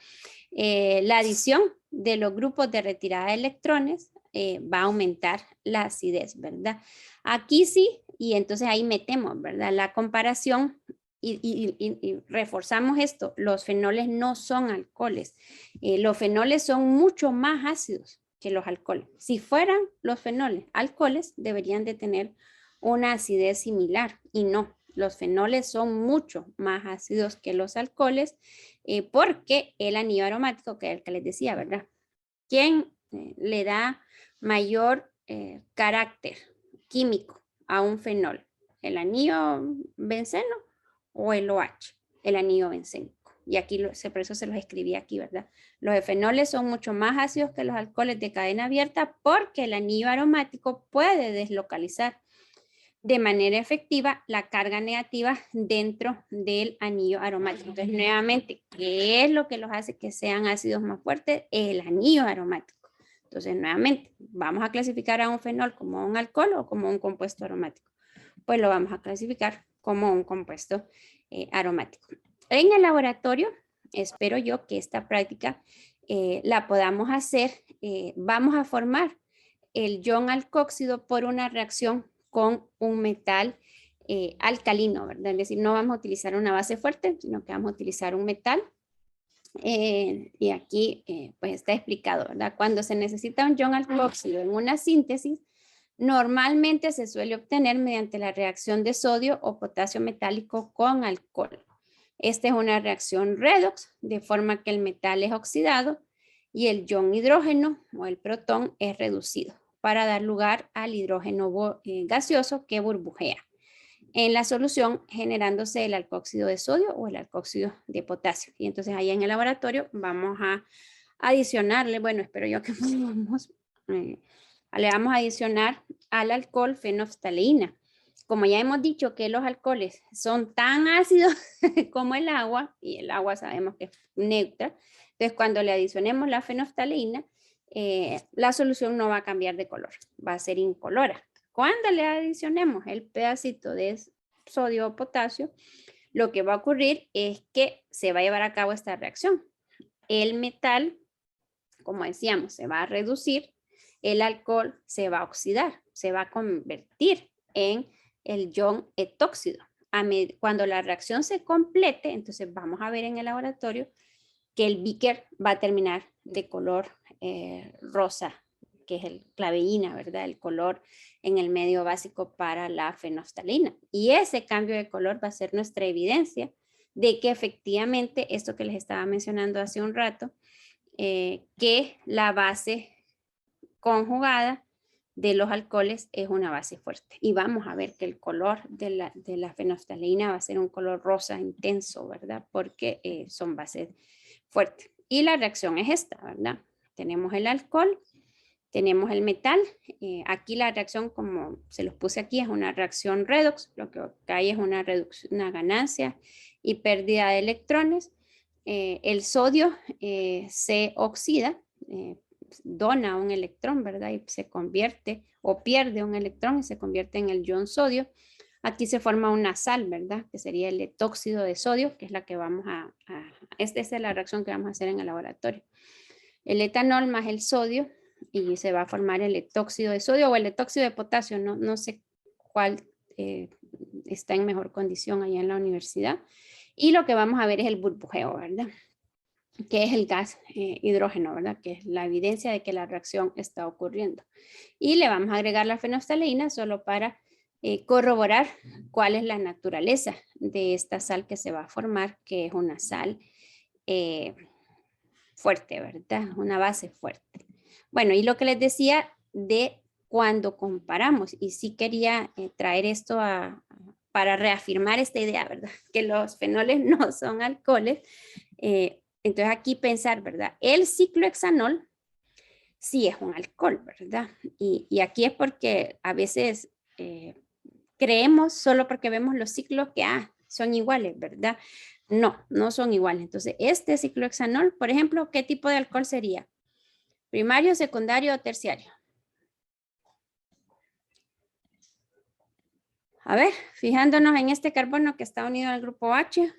La adición de los grupos de retirada de electrones va a aumentar la acidez, ¿verdad? Aquí sí, y entonces ahí metemos, ¿verdad? La comparación y reforzamos esto, los fenoles no son alcoholes. Los fenoles son mucho más ácidos que los alcoholes. Si fueran los fenoles alcoholes, deberían de tener una acidez similar y no. Los fenoles son mucho más ácidos que los alcoholes porque el anillo aromático, que es el que les decía, ¿verdad? ¿Quién le da mayor carácter químico a un fenol? ¿El anillo benceno o el OH? El anillo bencénico. Y aquí, por eso se los escribí aquí, ¿verdad? Los fenoles son mucho más ácidos que los alcoholes de cadena abierta porque el anillo aromático puede deslocalizar de manera efectiva la carga negativa dentro del anillo aromático. Entonces, nuevamente, ¿qué es lo que los hace que sean ácidos más fuertes? El anillo aromático. Entonces, nuevamente, ¿vamos a clasificar a un fenol como un alcohol o como un compuesto aromático? Pues lo vamos a clasificar como un compuesto aromático. En el laboratorio, espero yo que esta práctica la podamos hacer. Vamos a formar el ion alcóxido por una reacción con un metal alcalino, ¿verdad? Es decir, no vamos a utilizar una base fuerte, sino que vamos a utilizar un metal. Y aquí pues está explicado, ¿verdad? Cuando se necesita un ion alcóxido en una síntesis, normalmente se suele obtener mediante la reacción de sodio o potasio metálico con alcohol. Esta es una reacción redox, de forma que el metal es oxidado y el ion hidrógeno o el protón es reducido para dar lugar al hidrógeno gaseoso que burbujea en la solución generándose el alcóxido de sodio o el alcóxido de potasio. Y entonces ahí en el laboratorio vamos a adicionarle, bueno, espero yo que podamos, le vamos a adicionar al alcohol fenoftaleína. Como ya hemos dicho que los alcoholes son tan ácidos como el agua, y el agua sabemos que es neutra, entonces cuando le adicionemos la fenoftaleína, la solución no va a cambiar de color, va a ser incolora. Cuando le adicionemos el pedacito de sodio o potasio, lo que va a ocurrir es que se va a llevar a cabo esta reacción. El metal, como decíamos, se va a reducir, el alcohol se va a oxidar, se va a convertir en el ion etóxido. Cuando la reacción se complete, entonces vamos a ver en el laboratorio que el beaker va a terminar de color rosa, que es el claveína, ¿verdad? El color en el medio básico para la fenoftalina. Y ese cambio de color va a ser nuestra evidencia de que efectivamente, esto que les estaba mencionando hace un rato, que la base conjugada de los alcoholes es una base fuerte. Y vamos a ver que el color de la fenoftalina va a ser un color rosa intenso, ¿verdad? Porque son bases fuertes. Y la reacción es esta, ¿verdad? Tenemos el alcohol, tenemos el metal. Aquí la reacción, como se los puse aquí, es una reacción redox. Lo que hay es una ganancia y pérdida de electrones. El sodio se oxida, dona un electrón, ¿verdad? Y se convierte o pierde un electrón y se convierte en el ion sodio. Aquí se forma una sal, ¿verdad? Que sería el etóxido de sodio, que es la que vamos esta es la reacción que vamos a hacer en el laboratorio. El etanol más el sodio y se va a formar el etóxido de sodio o el etóxido de potasio, no sé cuál está en mejor condición allá en la universidad. Y lo que vamos a ver es el burbujeo, ¿verdad? Que es el gas hidrógeno, ¿verdad? Que es la evidencia de que la reacción está ocurriendo. Y le vamos a agregar la fenoftalina solo para corroborar cuál es la naturaleza de esta sal que se va a formar, que es una sal fuerte, ¿verdad? Una base fuerte. Bueno, y lo que les decía de cuando comparamos, y sí quería traer esto para reafirmar esta idea, ¿verdad? Que los fenoles no son alcoholes. Entonces aquí pensar, ¿verdad? El ciclohexanol sí es un alcohol, ¿verdad? Y aquí es porque a veces creemos solo porque vemos los ciclos que son iguales, ¿verdad? No, no son iguales. Entonces, este ciclohexanol, por ejemplo, ¿qué tipo de alcohol sería? ¿Primario, secundario o terciario? A ver, fijándonos en este carbono que está unido al grupo H,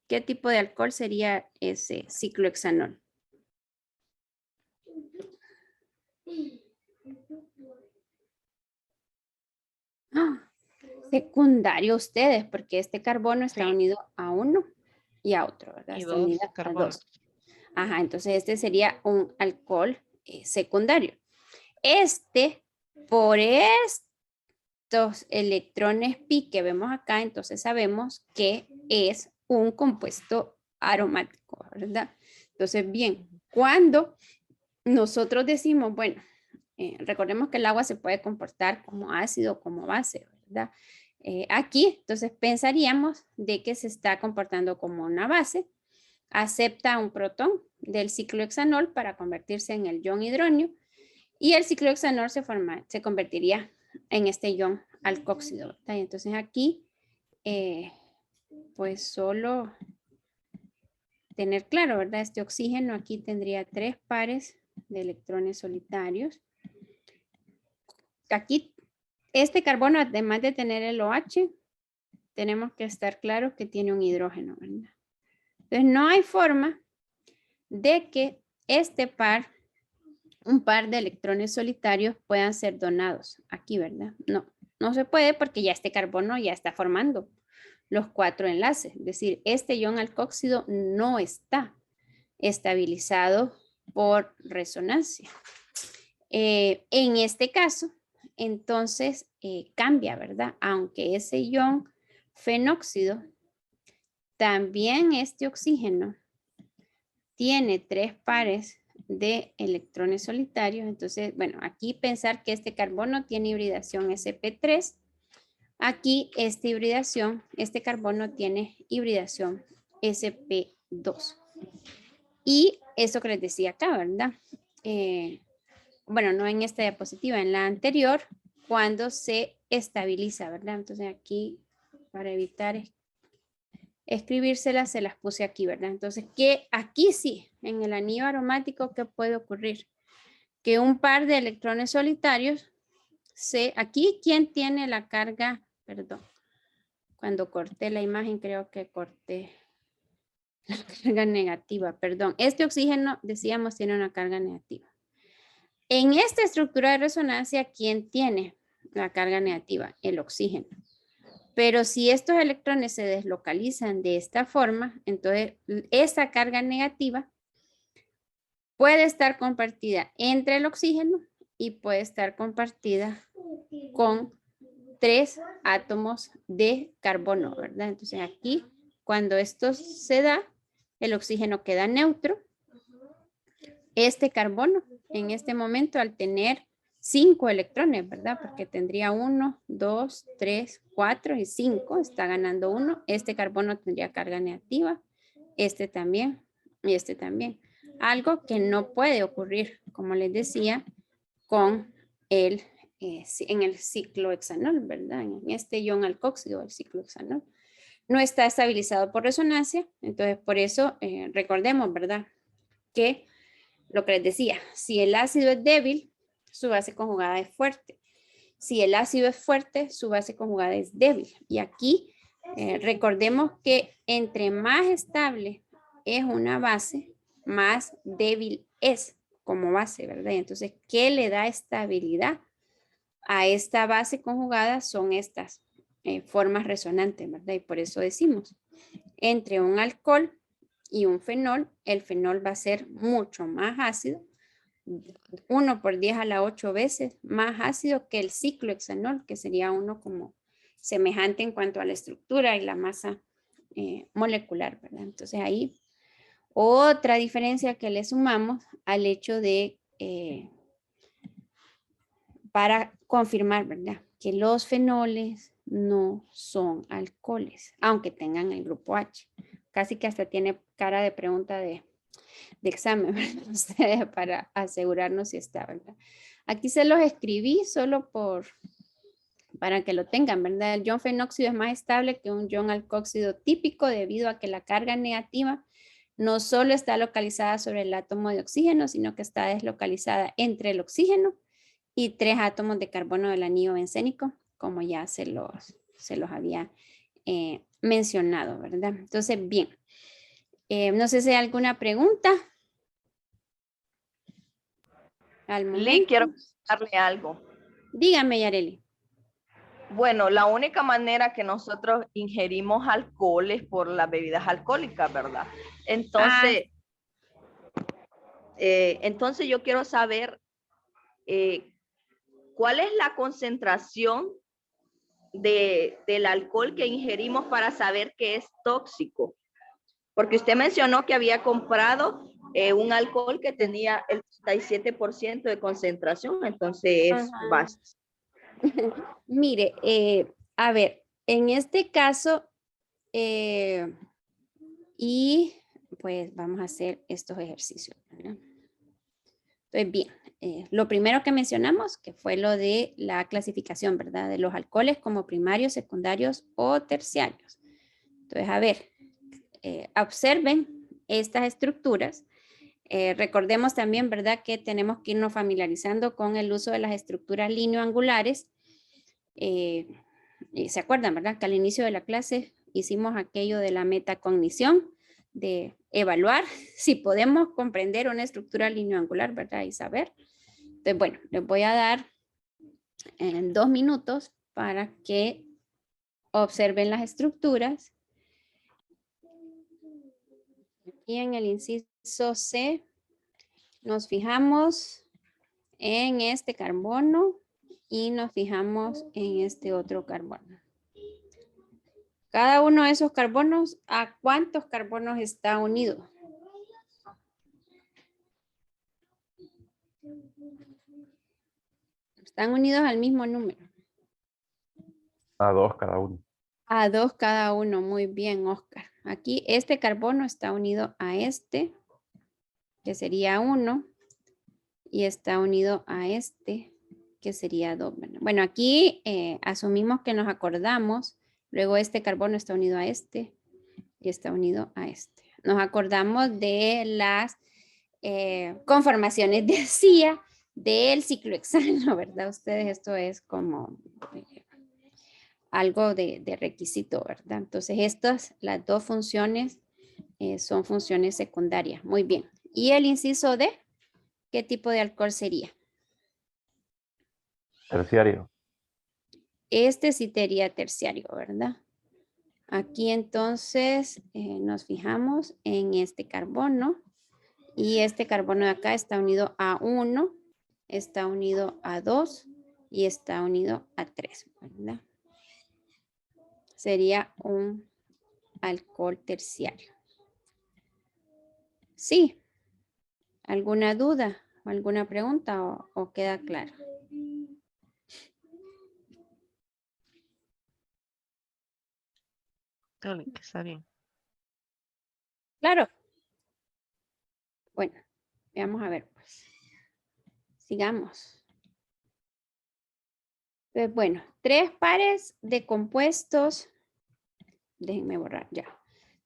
¿qué tipo de alcohol sería ese ciclohexanol? Ah, secundario ustedes, porque este carbono está Sí. unido a uno y a otro, ¿verdad? Y Está dos unido a carbonos. dos. Ajá, entonces este sería un alcohol secundario. Este, por estos electrones pi que vemos acá, entonces sabemos que es un compuesto aromático, ¿verdad? Entonces, bien, cuando nosotros decimos, bueno, recordemos que el agua se puede comportar como ácido o como base, ¿verdad? Aquí, entonces, pensaríamos de que se está comportando como una base, acepta un protón del ciclohexanol para convertirse en el ion hidronio y el ciclohexanol se convertiría en este ion alcóxido, ¿verdad? Y entonces aquí, pues solo tener claro, ¿verdad? Este oxígeno aquí tendría 3 pares de electrones solitarios. Aquí, este carbono, además de tener el OH, tenemos que estar claros que tiene un hidrógeno, ¿verdad? Entonces, no hay forma de que un par de electrones solitarios puedan ser donados aquí, ¿verdad? No, no se puede porque ya este carbono ya está formando los 4 enlaces. Es decir, este ion alcóxido no está estabilizado por resonancia. En este caso, entonces cambia, ¿verdad? Aunque ese ion fenóxido, también este oxígeno tiene 3 pares de electrones solitarios. Entonces, bueno, aquí pensar que este carbono tiene hibridación sp3. Aquí esta hibridación, este carbono tiene hibridación sp2. Y eso que les decía acá, ¿verdad? Bueno, no en esta diapositiva, en la anterior, cuando se estabiliza, ¿verdad? Entonces aquí, para evitar escribírselas, se las puse aquí, ¿verdad? Entonces, que aquí sí, en el anillo aromático, ¿qué puede ocurrir? Que un par de electrones solitarios, aquí, ¿quién tiene la carga? Perdón, cuando corté la imagen, creo que corté la carga negativa, perdón. Este oxígeno, decíamos, tiene una carga negativa. En esta estructura de resonancia, ¿quién tiene la carga negativa? El oxígeno. Pero si estos electrones se deslocalizan de esta forma, entonces esa carga negativa puede estar compartida entre el oxígeno y puede estar compartida con 3 átomos de carbono, ¿verdad? Entonces aquí, cuando esto se da, el oxígeno queda neutro. Este carbono, en este momento, al tener 5 electrones, ¿verdad? Porque tendría 1, 2, 3, 4 y 5, está ganando 1. Este carbono tendría carga negativa, este también y este también. Algo que no puede ocurrir, como les decía, con en el ciclohexanol, ¿verdad? En este ion alcóxido del ciclohexanol. No está estabilizado por resonancia, entonces por eso recordemos, ¿verdad? Que lo que les decía, si el ácido es débil, su base conjugada es fuerte. Si el ácido es fuerte, su base conjugada es débil. Y aquí recordemos que entre más estable es una base, más débil es como base, ¿verdad? Y entonces, ¿qué le da estabilidad a esta base conjugada? Son estas formas resonantes, ¿verdad? Y por eso decimos, entre un alcohol y un fenol, el fenol va a ser mucho más ácido, 1 por 10 a la 8 veces más ácido que el ciclohexanol, que sería uno como semejante en cuanto a la estructura y la masa molecular, ¿verdad? Entonces ahí otra diferencia que le sumamos al hecho de, para confirmar, ¿verdad? Que los fenoles no son alcoholes, aunque tengan el grupo H. Casi que hasta tiene cara de pregunta de examen, ¿verdad? Ustedes, para asegurarnos si está, ¿verdad? Aquí se los escribí solo para que lo tengan, ¿verdad? El ion fenóxido es más estable que un ion alcóxido típico debido a que la carga negativa no solo está localizada sobre el átomo de oxígeno, sino que está deslocalizada entre el oxígeno y 3 átomos de carbono del anillo bencénico, como ya se los había mencionado, ¿verdad? Entonces, bien. No sé si hay alguna pregunta. Al Lee, momento. quiero darle algo. Dígame, Yareli. Bueno, la única manera que nosotros ingerimos alcohol es por las bebidas alcohólicas, ¿verdad? Ah, Entonces yo quiero saber cuál es la concentración del alcohol que ingerimos para saber que es tóxico. Porque usted mencionó que había comprado un alcohol que tenía el 37% de concentración, entonces es ajá. bastante. Mire, a ver, en este caso, eh, y pues vamos a hacer estos ejercicios, ¿verdad? Entonces, bien, lo primero que mencionamos, que fue lo de la clasificación, ¿verdad? De los alcoholes como primarios, secundarios o terciarios. Entonces, a ver, observen estas estructuras. Recordemos también, ¿verdad? Que tenemos que irnos familiarizando con el uso de las estructuras lineoangulares. ¿Se acuerdan, verdad? Que al inicio de la clase hicimos aquello de la metacognición, de evaluar si podemos comprender una estructura lineoangular, ¿verdad? Y saber. Entonces, bueno, les voy a dar 2 minutos para que observen las estructuras. Y en el inciso C nos fijamos en este carbono y nos fijamos en este otro carbono. Cada uno de esos carbonos, ¿a cuántos carbonos está unido? Están unidos al mismo número. A 2 cada uno. A 2 cada uno. Muy bien, Oscar. Aquí este carbono está unido a este, que sería 1, y está unido a este, que sería 2. Bueno, aquí asumimos que nos acordamos. Luego este carbono está unido a este y está unido a este. Nos acordamos de las conformaciones de CIA del ciclo hexano, ¿verdad? Ustedes, esto es como algo de requisito, ¿verdad? Entonces, estas, las dos funciones son funciones secundarias. Muy bien. ¿Y el inciso D? ¿Qué tipo de alcohol sería? Terciario. Este sí sería terciario, ¿verdad? Aquí entonces nos fijamos en este carbono y este carbono de acá está unido a 1, está unido a 2 y está unido a 3, ¿verdad? Sería un alcohol terciario. Sí. ¿Alguna duda o alguna pregunta o queda claro? Dale, que está bien. Claro. Bueno, vamos a ver, pues. Sigamos. Pues bueno, 3 pares de compuestos. Déjenme borrar ya.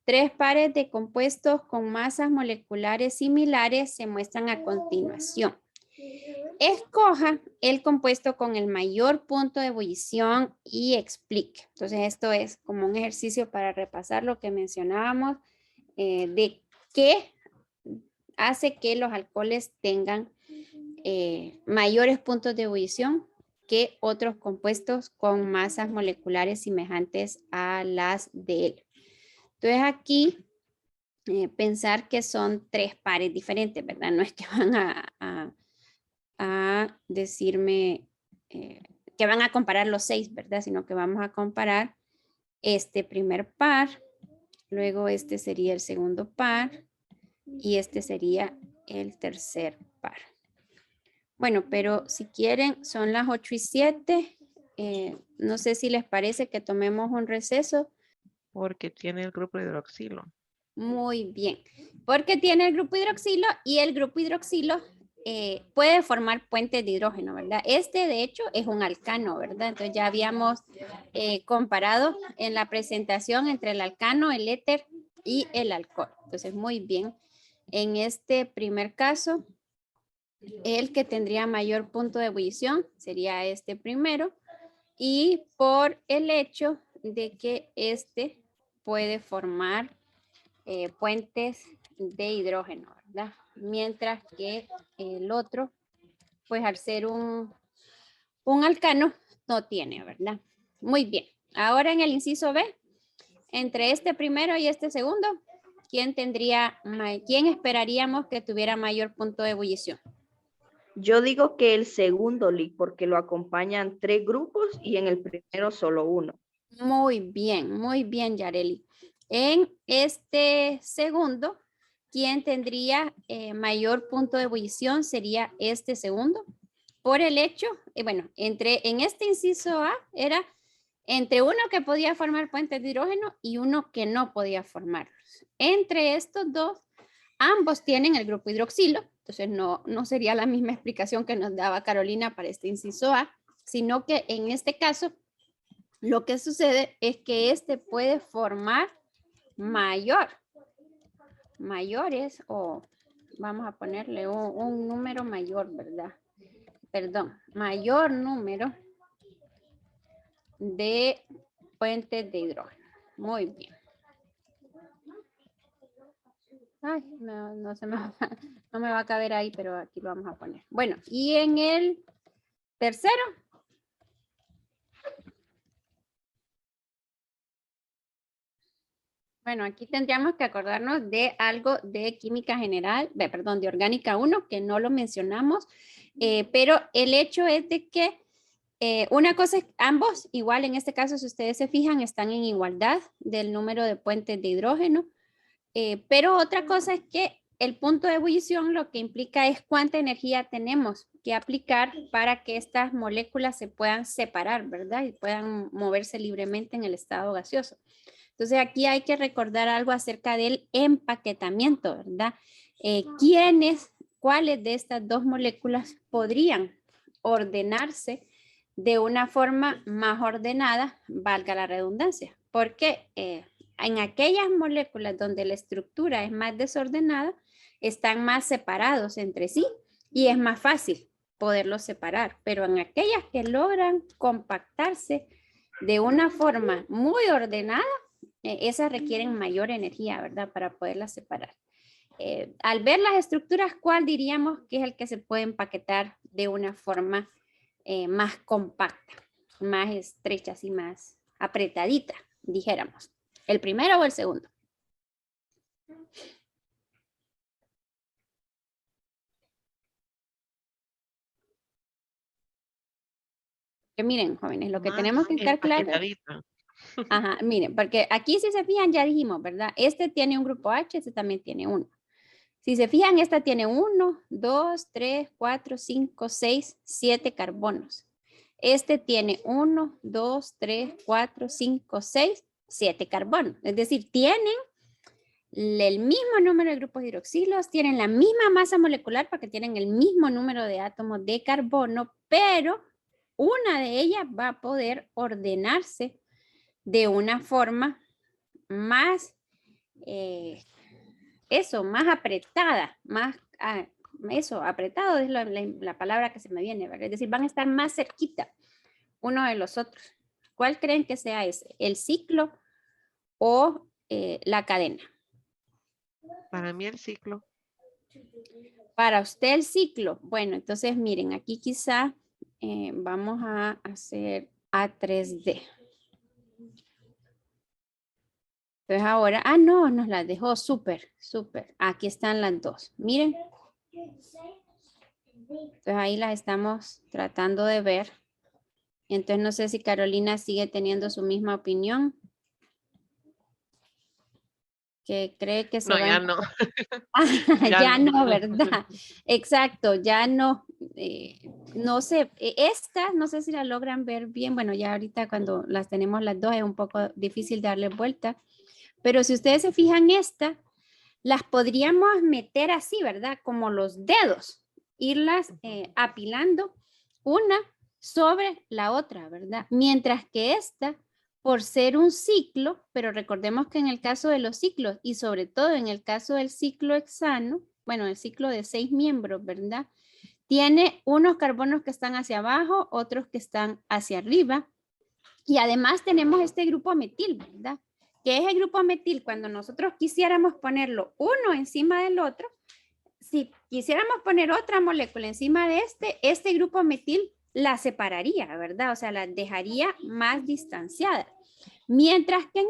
3 pares de compuestos con masas moleculares similares se muestran a continuación. Escoja el compuesto con el mayor punto de ebullición y explique. Entonces, esto es como un ejercicio para repasar lo que mencionábamos de qué hace que los alcoholes tengan mayores puntos de ebullición que otros compuestos con masas moleculares semejantes a las de él. Entonces, aquí pensar que son 3 pares diferentes, ¿verdad? No es que van a decirme que van a comparar los 6, ¿verdad? Sino que vamos a comparar este primer par, luego este sería el segundo par y este sería el tercer par. Bueno, pero si quieren, son las 8:07. No sé si les parece que tomemos un receso. Porque tiene el grupo hidroxilo. Muy bien, porque tiene el grupo hidroxilo y el grupo hidroxilo puede formar puentes de hidrógeno, ¿verdad? Este, de hecho, es un alcano, ¿verdad? Entonces ya habíamos comparado en la presentación entre el alcano, el éter y el alcohol. Entonces, muy bien. En este primer caso, el que tendría mayor punto de ebullición sería este primero y por el hecho de que este puede formar puentes de hidrógeno, ¿verdad? Mientras que el otro pues al ser un alcano, no tiene, ¿verdad? Muy bien. Ahora en el inciso B, entre este primero y este segundo, ¿quién esperaríamos que tuviera mayor punto de ebullición? Yo digo que el segundo, Lee, porque lo acompañan 3 grupos y en el primero solo uno. Muy bien, Yareli. En este segundo, ¿quién tendría mayor punto de ebullición? Sería este segundo. Por el hecho, bueno, en este inciso A era entre uno que podía formar puentes de hidrógeno y uno que no podía formarlos. Entre estos dos, ambos tienen el grupo hidroxilo, entonces no sería la misma explicación que nos daba Carolina para este inciso A, sino que en este caso, lo que sucede es que este puede formar mayores, o vamos a ponerle un número mayor, ¿verdad? Perdón, mayor número de puentes de hidrógeno. Muy bien. Ay, no me va a caber ahí, pero aquí lo vamos a poner. Bueno, y en el tercero. Bueno, aquí tendríamos que acordarnos de algo de química general, perdón, de orgánica 1, que no lo mencionamos, pero el hecho es de que una cosa es, ambos, igual en este caso, si ustedes se fijan, están en igualdad del número de puentes de hidrógeno, pero otra cosa es que el punto de ebullición lo que implica es cuánta energía tenemos que aplicar para que estas moléculas se puedan separar, ¿verdad? Y puedan moverse libremente en el estado gaseoso. Entonces aquí hay que recordar algo acerca del empaquetamiento, ¿verdad? ¿Cuáles de estas dos moléculas podrían ordenarse de una forma más ordenada, valga la redundancia? Porque en aquellas moléculas donde la estructura es más desordenada, están más separados entre sí y es más fácil poderlos separar, pero en aquellas que logran compactarse de una forma muy ordenada, esas requieren mayor energía, ¿verdad? Para poderlas separar. Al ver las estructuras, ¿cuál diríamos que es el que se puede empaquetar de una forma más compacta, más estrecha, así más apretadita, dijéramos? ¿El primero o el segundo? Que miren, jóvenes, lo que tenemos que estar claros. Ajá, miren, porque aquí si se fijan ya dijimos, ¿verdad? Este tiene un grupo H, este también tiene uno. Si se fijan, esta tiene 1, 2, 3, 4, 5, 6, 7 carbonos. Este tiene 1, 2, 3, 4, 5, 6, 7 carbonos. Es decir, tienen el mismo número de grupos hidroxilos, tienen la misma masa molecular porque tienen el mismo número de átomos de carbono, pero una de ellas va a poder ordenarse de una forma más, más apretada, apretado es la palabra que se me viene, ¿verdad? Es decir, van a estar más cerquita uno de los otros. ¿Cuál creen que sea ese? ¿El ciclo o la cadena? Para mí el ciclo. Para usted el ciclo. Bueno, entonces miren, aquí quizá vamos a hacer A3D. Entonces ahora, no, nos las dejó súper. Aquí están las dos. Miren. Entonces ahí las estamos tratando de ver. Entonces no sé si Carolina sigue teniendo su misma opinión. Que cree que se va ya no. ya no, ¿verdad? Exacto, ya no. No sé, estas, no sé si la logran ver bien. Bueno, ya ahorita cuando las tenemos las dos es un poco difícil darle vuelta. Pero si ustedes se fijan esta, las podríamos meter así, ¿verdad? Como los dedos, irlas apilando una sobre la otra, ¿verdad? Mientras que esta, por ser un ciclo, pero recordemos que en el caso de los ciclos y sobre todo en el caso del ciclo hexano, bueno, el ciclo de 6 miembros, ¿verdad? Tiene unos carbonos que están hacia abajo, otros que están hacia arriba. Y además tenemos este grupo metil, ¿verdad? Que es el grupo metil, cuando nosotros quisiéramos ponerlo uno encima del otro, si quisiéramos poner otra molécula encima de este grupo metil la separaría, ¿verdad? O sea, la dejaría más distanciada. Mientras que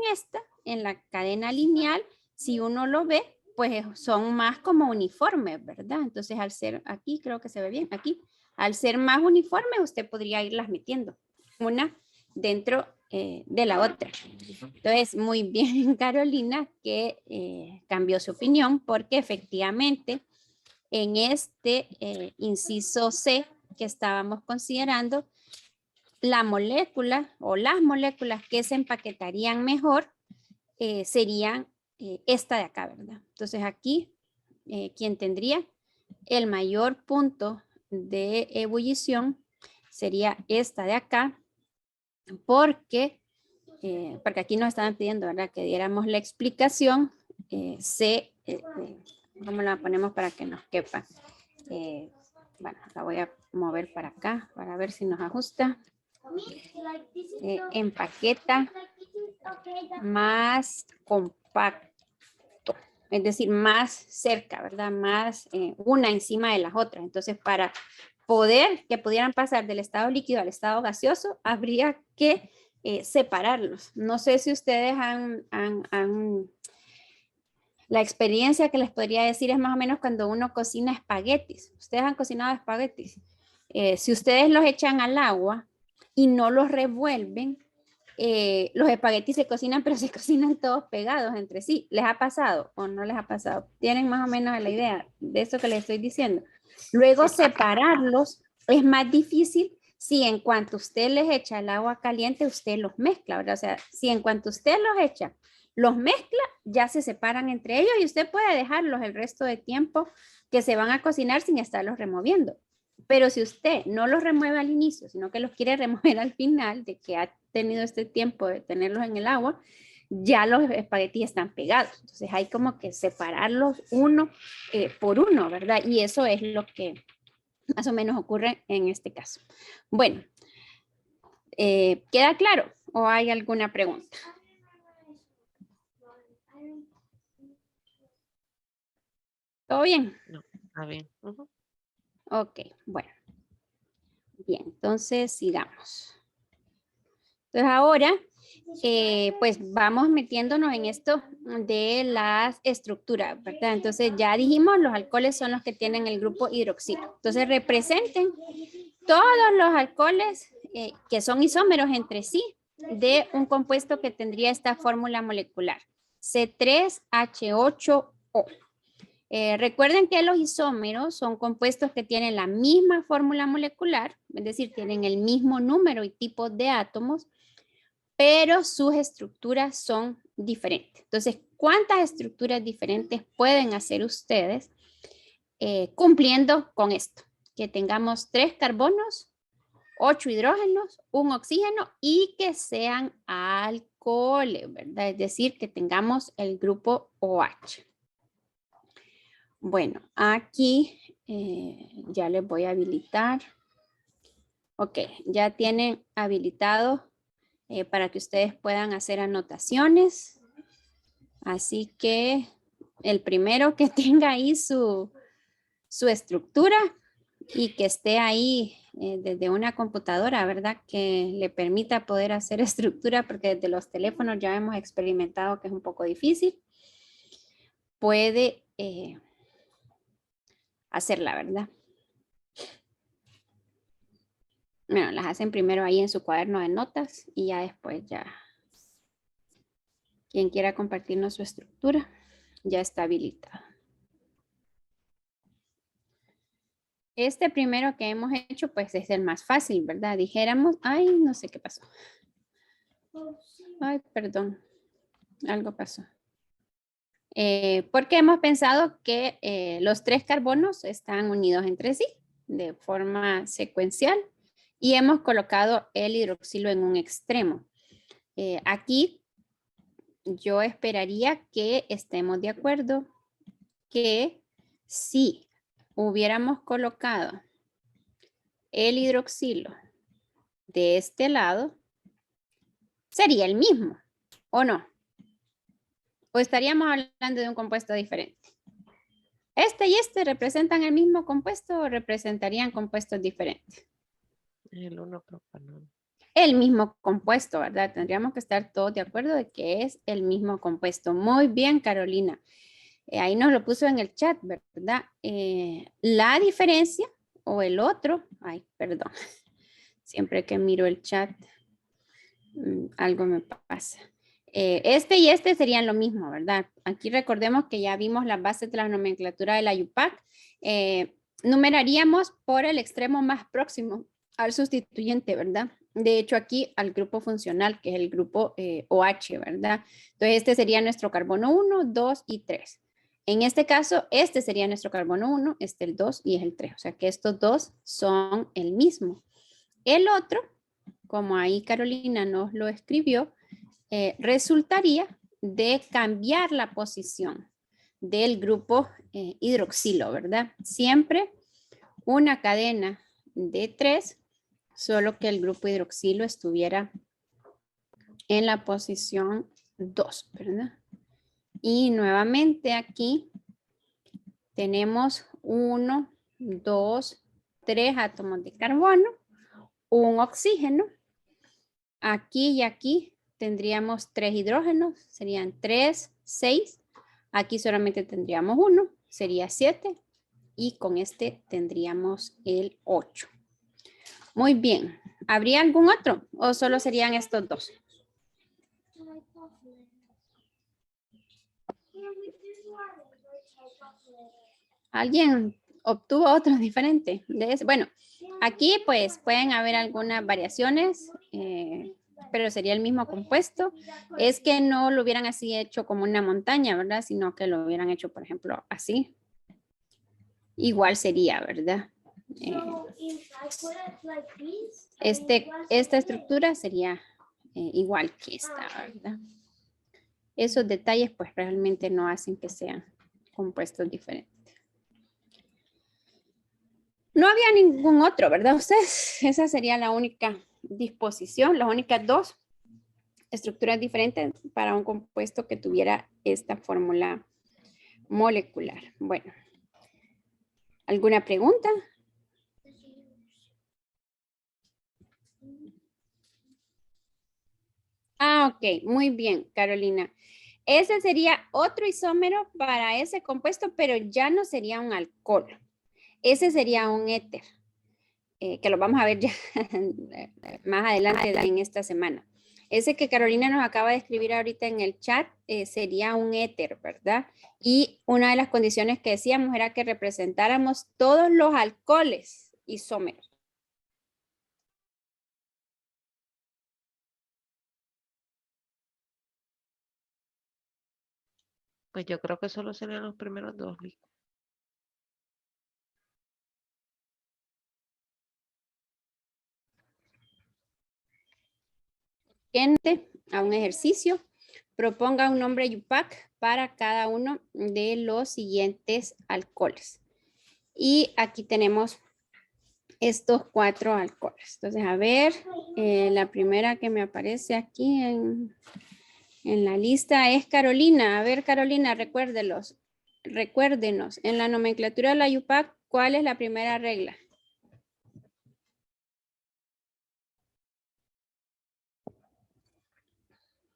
en la cadena lineal, si uno lo ve, pues son más como uniformes, ¿verdad? Entonces, al ser aquí, creo que se ve bien, aquí, al ser más uniformes, usted podría irlas metiendo una dentro de la otra. Entonces, muy bien, Carolina, que cambió su opinión, porque efectivamente en este inciso C que estábamos considerando, la molécula o las moléculas que se empaquetarían mejor serían esta de acá, ¿verdad? Entonces aquí, quien tendría el mayor punto de ebullición sería esta de acá, porque aquí nos estaban pidiendo, ¿verdad? Que diéramos la explicación. ¿Cómo la ponemos para que nos quepa? Bueno, la voy a mover para acá para ver si nos ajusta. Empaqueta más compacto, es decir, más cerca, ¿verdad? Más una encima de las otras. Entonces, para que pudieran pasar del estado líquido al estado gaseoso, habría que separarlos. No sé si ustedes la experiencia que les podría decir es más o menos cuando uno cocina espaguetis. Ustedes han cocinado espaguetis. Si ustedes los echan al agua y no los revuelven, los espaguetis se cocinan, pero se cocinan todos pegados entre sí. ¿Les ha pasado o no les ha pasado? ¿Tienen más o menos la idea de eso que les estoy diciendo? Luego separarlos es más difícil si en cuanto usted les echa el agua caliente, usted los mezcla, ¿verdad? O sea, si en cuanto usted los echa, los mezcla, ya se separan entre ellos y usted puede dejarlos el resto de tiempo que se van a cocinar sin estarlos removiendo. Pero si usted no los remueve al inicio, sino que los quiere remover al final, de que ha tenido este tiempo de tenerlos en el agua, ya los espaguetis están pegados. Entonces hay como que separarlos uno por uno, ¿verdad? Y eso es lo que más o menos ocurre en este caso. Bueno, ¿queda claro o hay alguna pregunta? ¿Todo bien? No, está bien. Ujú. Ok, bueno. Bien, entonces sigamos. Entonces ahora, pues vamos metiéndonos en esto de las estructuras, ¿verdad? Entonces ya dijimos, los alcoholes son los que tienen el grupo hidroxilo. Entonces representen todos los alcoholes que son isómeros entre sí de un compuesto que tendría esta fórmula molecular, C3H8O. Recuerden que los isómeros son compuestos que tienen la misma fórmula molecular, es decir, tienen el mismo número y tipo de átomos, pero sus estructuras son diferentes. Entonces, ¿cuántas estructuras diferentes pueden hacer ustedes cumpliendo con esto? Que tengamos 3 carbonos, 8 hidrógenos, 1 oxígeno y que sean alcoholes, ¿verdad? Es decir, que tengamos el grupo OH. Bueno, aquí ya les voy a habilitar. Ok, ya tienen habilitado para que ustedes puedan hacer anotaciones. Así que el primero que tenga ahí su estructura y que esté ahí desde una computadora, ¿verdad? Que le permita poder hacer estructura, porque desde los teléfonos ya hemos experimentado que es un poco difícil. Puede hacerla, ¿verdad? Bueno, las hacen primero ahí en su cuaderno de notas y ya después ya quien quiera compartirnos su estructura ya está habilitado. Este primero que hemos hecho pues es el más fácil, ¿verdad? Dijéramos, ay, no sé qué pasó. Ay, perdón, algo pasó. Porque hemos pensado que los 3 carbonos están unidos entre sí de forma secuencial y hemos colocado el hidroxilo en un extremo. Aquí yo esperaría que estemos de acuerdo que si hubiéramos colocado el hidroxilo de este lado, sería el mismo, ¿o no? ¿O estaríamos hablando de un compuesto diferente? Este y este representan el mismo compuesto o representarían compuestos diferentes. El 1-propanol. El mismo compuesto, ¿verdad? Tendríamos que estar todos de acuerdo de que es el mismo compuesto. Muy bien, Carolina. Ahí nos lo puso en el chat, ¿verdad? La diferencia o el otro, ay, perdón. Siempre que miro el chat, algo me pasa. Este y este serían lo mismo, ¿verdad? Aquí recordemos que ya vimos las bases de la nomenclatura de la UPAC. Numeraríamos por el extremo más próximo al sustituyente, ¿verdad? De hecho, aquí al grupo funcional, que es el grupo OH, ¿verdad? Entonces, este sería nuestro carbono 1, 2 y 3. En este caso, este sería nuestro carbono 1, este el 2 y es el 3. O sea que estos dos son el mismo. El otro, como ahí Carolina nos lo escribió, resultaría de cambiar la posición del grupo hidroxilo, ¿verdad? Siempre una cadena de 3, solo que el grupo hidroxilo estuviera en la posición 2, ¿verdad? Y nuevamente aquí tenemos 1, 2, 3 átomos de carbono, un oxígeno. Aquí y aquí tendríamos 3 hidrógenos, serían 3, 6. Aquí solamente tendríamos 1, sería 7. Y con este tendríamos el 8. Muy bien. ¿Habría algún otro o solo serían estos dos? ¿Alguien obtuvo otro diferente? Bueno, aquí pues pueden haber algunas variaciones, pero sería el mismo compuesto. Es que no lo hubieran así hecho como una montaña, ¿verdad? Sino que lo hubieran hecho, por ejemplo, así. Igual sería, ¿verdad? Esta estructura sería igual que esta, ¿verdad? Esos detalles pues realmente no hacen que sean compuestos diferentes. No había ningún otro, ¿verdad? Ustedes, esa sería la única disposición, las únicas dos estructuras diferentes para un compuesto que tuviera esta fórmula molecular. Bueno, ¿alguna pregunta? Ah, ok, muy bien, Carolina. Ese sería otro isómero para ese compuesto, pero ya no sería un alcohol. Ese sería un éter, que lo vamos a ver ya más adelante en esta semana. Ese que Carolina nos acaba de escribir ahorita en el chat sería un éter, ¿verdad? Y una de las condiciones que decíamos era que representáramos todos los alcoholes isómeros. Pues yo creo que solo serían los primeros dos. A un ejercicio, proponga un nombre UPAC para cada uno de los siguientes alcoholes. Y aquí tenemos estos 4 alcoholes. Entonces, a ver, la primera que me aparece aquí en la lista es Carolina. A ver, Carolina, recuérdenos. En la nomenclatura de la UPAC, ¿cuál es la primera regla?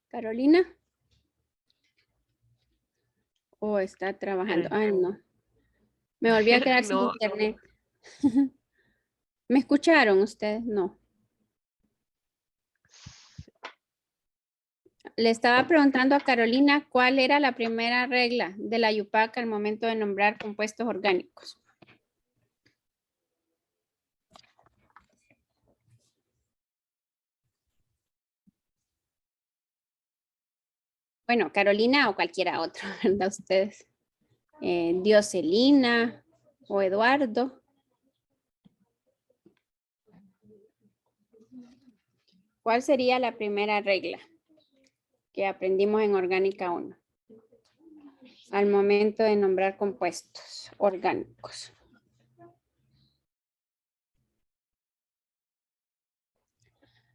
Carolina. ¿O está trabajando? Ay, no. Me volví a quedar sin No, internet. ¿Me escucharon ustedes? No. Le estaba preguntando a Carolina cuál era la primera regla de la UPAC al momento de nombrar compuestos orgánicos. Bueno, Carolina o cualquiera otro, ¿verdad? Ustedes. Dioselina o Eduardo. ¿Cuál sería la primera regla que aprendimos en Orgánica 1? Al momento de nombrar compuestos orgánicos.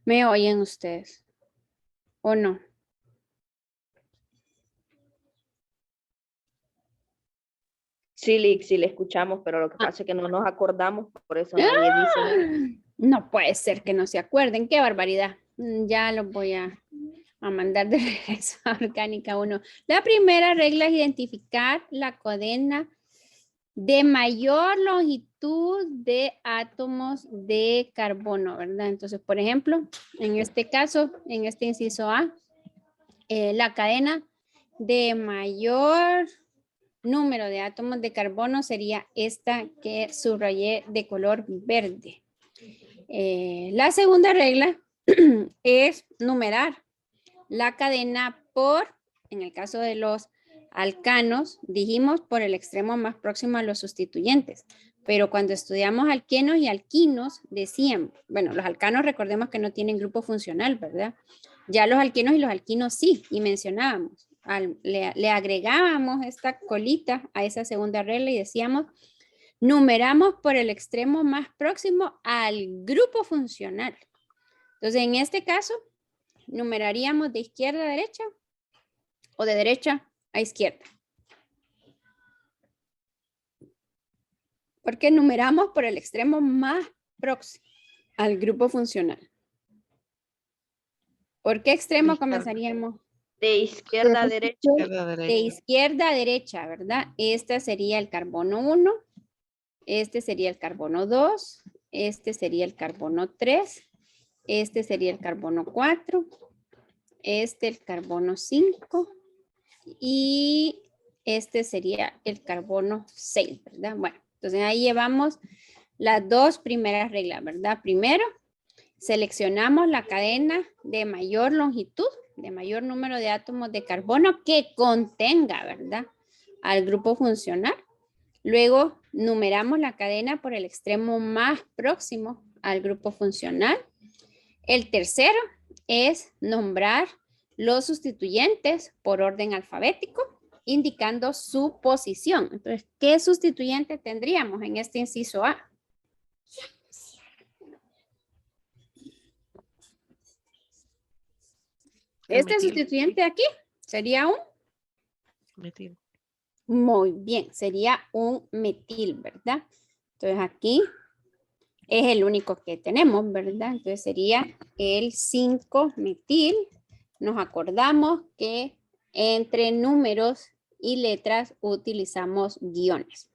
¿Me oyen ustedes? ¿O no? Sí, le escuchamos, pero lo que pasa es que no nos acordamos, por eso nadie dice nada. No puede ser que no se acuerden. Qué barbaridad. Ya los voy a mandar de regreso a Orgánica 1. La primera regla es identificar la cadena de mayor longitud de átomos de carbono, ¿verdad? Entonces, por ejemplo, en este caso, en este inciso A, la cadena de mayor número de átomos de carbono sería esta que subrayé de color verde. La segunda regla es numerar la cadena por, en el caso de los alcanos, dijimos por el extremo más próximo a los sustituyentes. Pero cuando estudiamos alquenos y alquinos, decían, bueno, los alcanos recordemos que no tienen grupo funcional, ¿verdad? Ya los alquenos y los alquinos sí, y mencionábamos, le agregábamos esta colita a esa segunda regla y decíamos, numeramos por el extremo más próximo al grupo funcional. Entonces, en este caso, numeraríamos de izquierda a derecha o de derecha a izquierda. Porque numeramos por el extremo más próximo al grupo funcional. ¿Por qué extremo comenzaríamos? De izquierda a derecha. De izquierda a derecha, ¿verdad? Este sería el carbono 1, este sería el carbono 2, este sería el carbono 3, este sería el carbono 4, este el carbono 5 y este sería el carbono 6, ¿verdad? Bueno, entonces ahí llevamos las dos primeras reglas, ¿verdad? Primero, seleccionamos la cadena de mayor longitud, de mayor número de átomos de carbono que contenga, ¿verdad? Al grupo funcional. Luego, numeramos la cadena por el extremo más próximo al grupo funcional. El tercero es nombrar los sustituyentes por orden alfabético, indicando su posición. Entonces, ¿qué sustituyente tendríamos en este inciso A? Este sustituyente aquí sería un metil. Muy bien, sería un metil, ¿verdad? Entonces aquí es el único que tenemos, ¿verdad? Entonces sería el 5-metil. Nos acordamos que entre números y letras utilizamos guiones.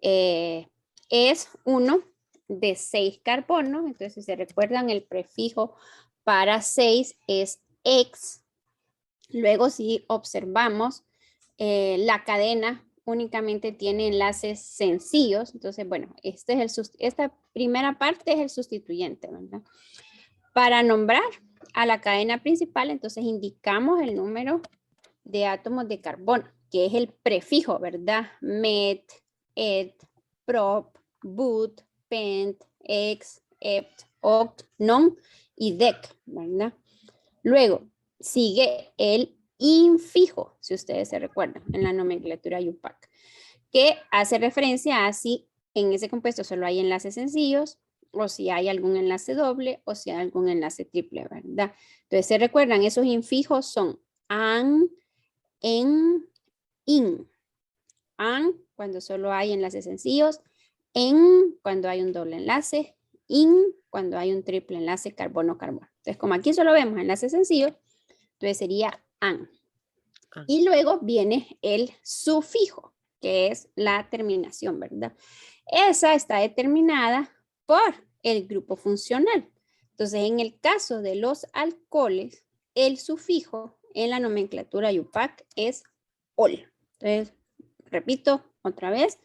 Es uno de 6 carbonos, entonces si se recuerdan el prefijo para 6 es ex. Luego si observamos la cadena únicamente tiene enlaces sencillos, entonces bueno, esta primera parte es el sustituyente, ¿verdad? Para nombrar a la cadena principal, entonces indicamos el número de átomos de carbono, que es el prefijo, ¿verdad? Met, et, prop, but, pent, ex, ept, oct, non y dec, ¿verdad? Luego sigue el infijo, si ustedes se recuerdan, en la nomenclatura IUPAC, que hace referencia a si en ese compuesto solo hay enlaces sencillos, o si hay algún enlace doble, o si hay algún enlace triple, ¿verdad? Entonces, se recuerdan, esos infijos son an, en, in. An, cuando solo hay enlaces sencillos, en, cuando hay un doble enlace, in, cuando hay un triple enlace carbono-carbono. Entonces, como aquí solo vemos enlaces sencillos, entonces sería an. Y luego viene el sufijo, que es la terminación, ¿verdad? Esa está determinada por el grupo funcional. Entonces, en el caso de los alcoholes, el sufijo en la nomenclatura IUPAC es ol. Entonces, repito otra vez,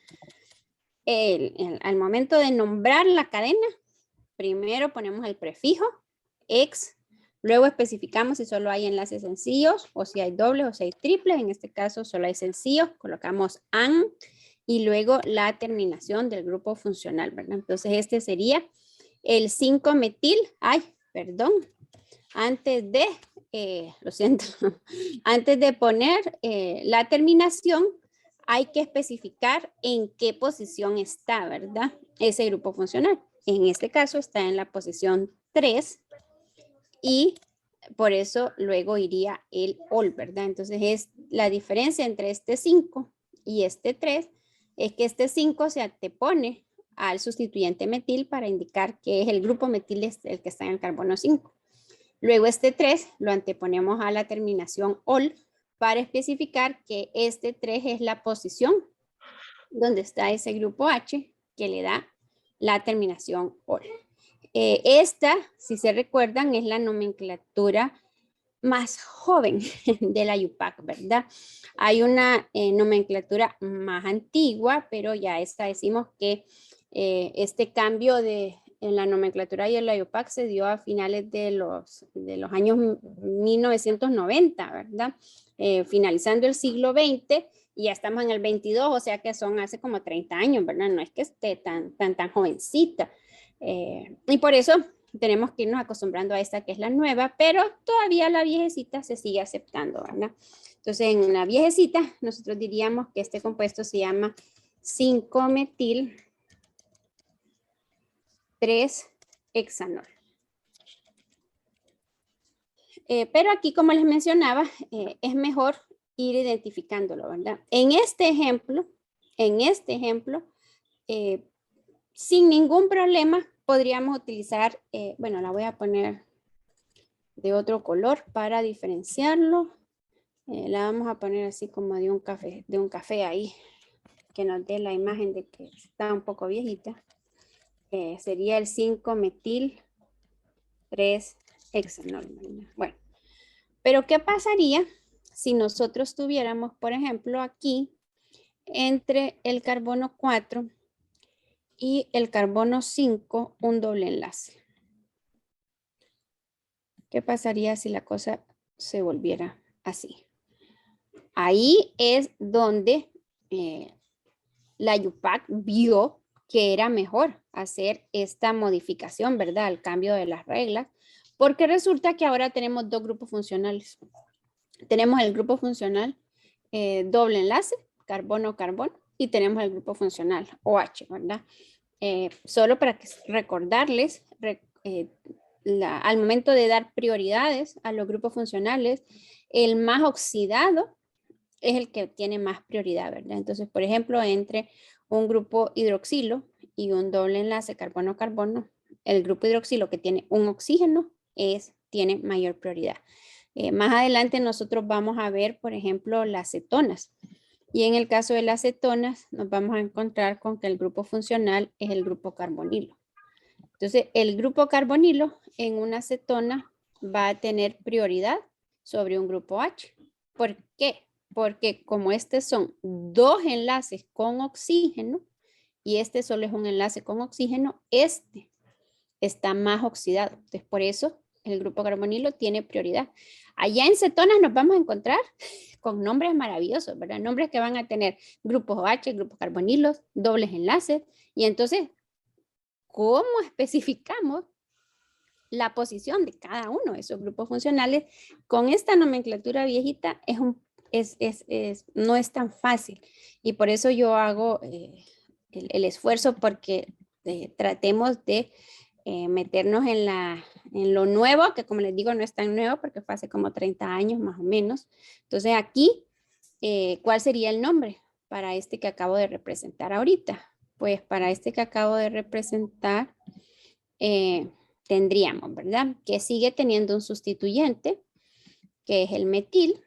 al momento de nombrar la cadena, primero ponemos el prefijo ex, luego especificamos si solo hay enlaces sencillos o si hay dobles o si hay triples. En este caso solo hay sencillos, colocamos an y luego la terminación del grupo funcional, ¿verdad? Entonces este sería el 5-metil. Ay, perdón. Antes de, lo siento, antes de poner la terminación, hay que especificar en qué posición está, ¿verdad? Ese grupo funcional. En este caso está en la posición 3 y por eso luego iría el ol, ¿verdad? Entonces es la diferencia entre este 5 y este 3 es que este 5 se antepone al sustituyente metil para indicar que es el grupo metil el que está en el carbono 5. Luego este 3 lo anteponemos a la terminación ol para especificar que este 3 es la posición donde está ese grupo H que le da la terminación ol. Esta, si se recuerdan, es la nomenclatura más joven de la IUPAC, ¿verdad? Hay una nomenclatura más antigua, pero ya esta decimos que este cambio en la nomenclatura y en la IUPAC se dio a finales de los años 1990, ¿verdad? Finalizando el siglo XX y ya estamos en el 22, o sea que son hace como 30 años, ¿verdad? No es que esté tan jovencita. Y por eso tenemos que irnos acostumbrando a esta que es la nueva, pero todavía la viejecita se sigue aceptando, ¿verdad? Entonces, en la viejecita, nosotros diríamos que este compuesto se llama 5-metil 3-hexanol. Pero aquí, como les mencionaba, es mejor ir identificándolo, ¿verdad? En este ejemplo, sin ningún problema, podríamos utilizar, bueno, la voy a poner de otro color para diferenciarlo. La vamos a poner así como de un café ahí, que nos dé la imagen de que está un poco viejita. Sería el 5-metil 3-hexanol. Bueno, pero ¿qué pasaría si nosotros tuviéramos, por ejemplo, aquí, entre el carbono 4 y el carbono 5, un doble enlace? ¿Qué pasaría si la cosa se volviera así? Ahí es donde la IUPAC vio que era mejor hacer esta modificación, ¿verdad? Al cambio de las reglas, porque resulta que ahora tenemos dos grupos funcionales. Tenemos el grupo funcional doble enlace, carbono-carbono, y tenemos el grupo funcional OH, ¿verdad? Solo para recordarles, al momento de dar prioridades a los grupos funcionales, el más oxidado es el que tiene más prioridad, ¿verdad? Entonces, por ejemplo, entre un grupo hidroxilo y un doble enlace carbono-carbono, el grupo hidroxilo que tiene un oxígeno tiene mayor prioridad. Más adelante nosotros vamos a ver, por ejemplo, las cetonas. Y en el caso de las cetonas, nos vamos a encontrar con que el grupo funcional es el grupo carbonilo. Entonces, el grupo carbonilo en una cetona va a tener prioridad sobre un grupo H. ¿Por qué? Porque como estos son dos enlaces con oxígeno y este solo es un enlace con oxígeno, este está más oxidado. Entonces, por eso el grupo carbonilo tiene prioridad. Allá en cetonas nos vamos a encontrar con nombres maravillosos, ¿verdad? Nombres que van a tener grupos OH, grupos carbonilos, dobles enlaces. Y entonces, ¿cómo especificamos la posición de cada uno de esos grupos funcionales? Con esta nomenclatura viejita no es tan fácil. Y por eso yo hago el esfuerzo porque tratemos de meternos en lo nuevo, que como les digo no es tan nuevo porque fue hace como 30 años más o menos. Entonces aquí, ¿cuál sería el nombre para este que acabo de representar ahorita? Pues para este que acabo de representar tendríamos, ¿verdad? Que sigue teniendo un sustituyente, que es el metil,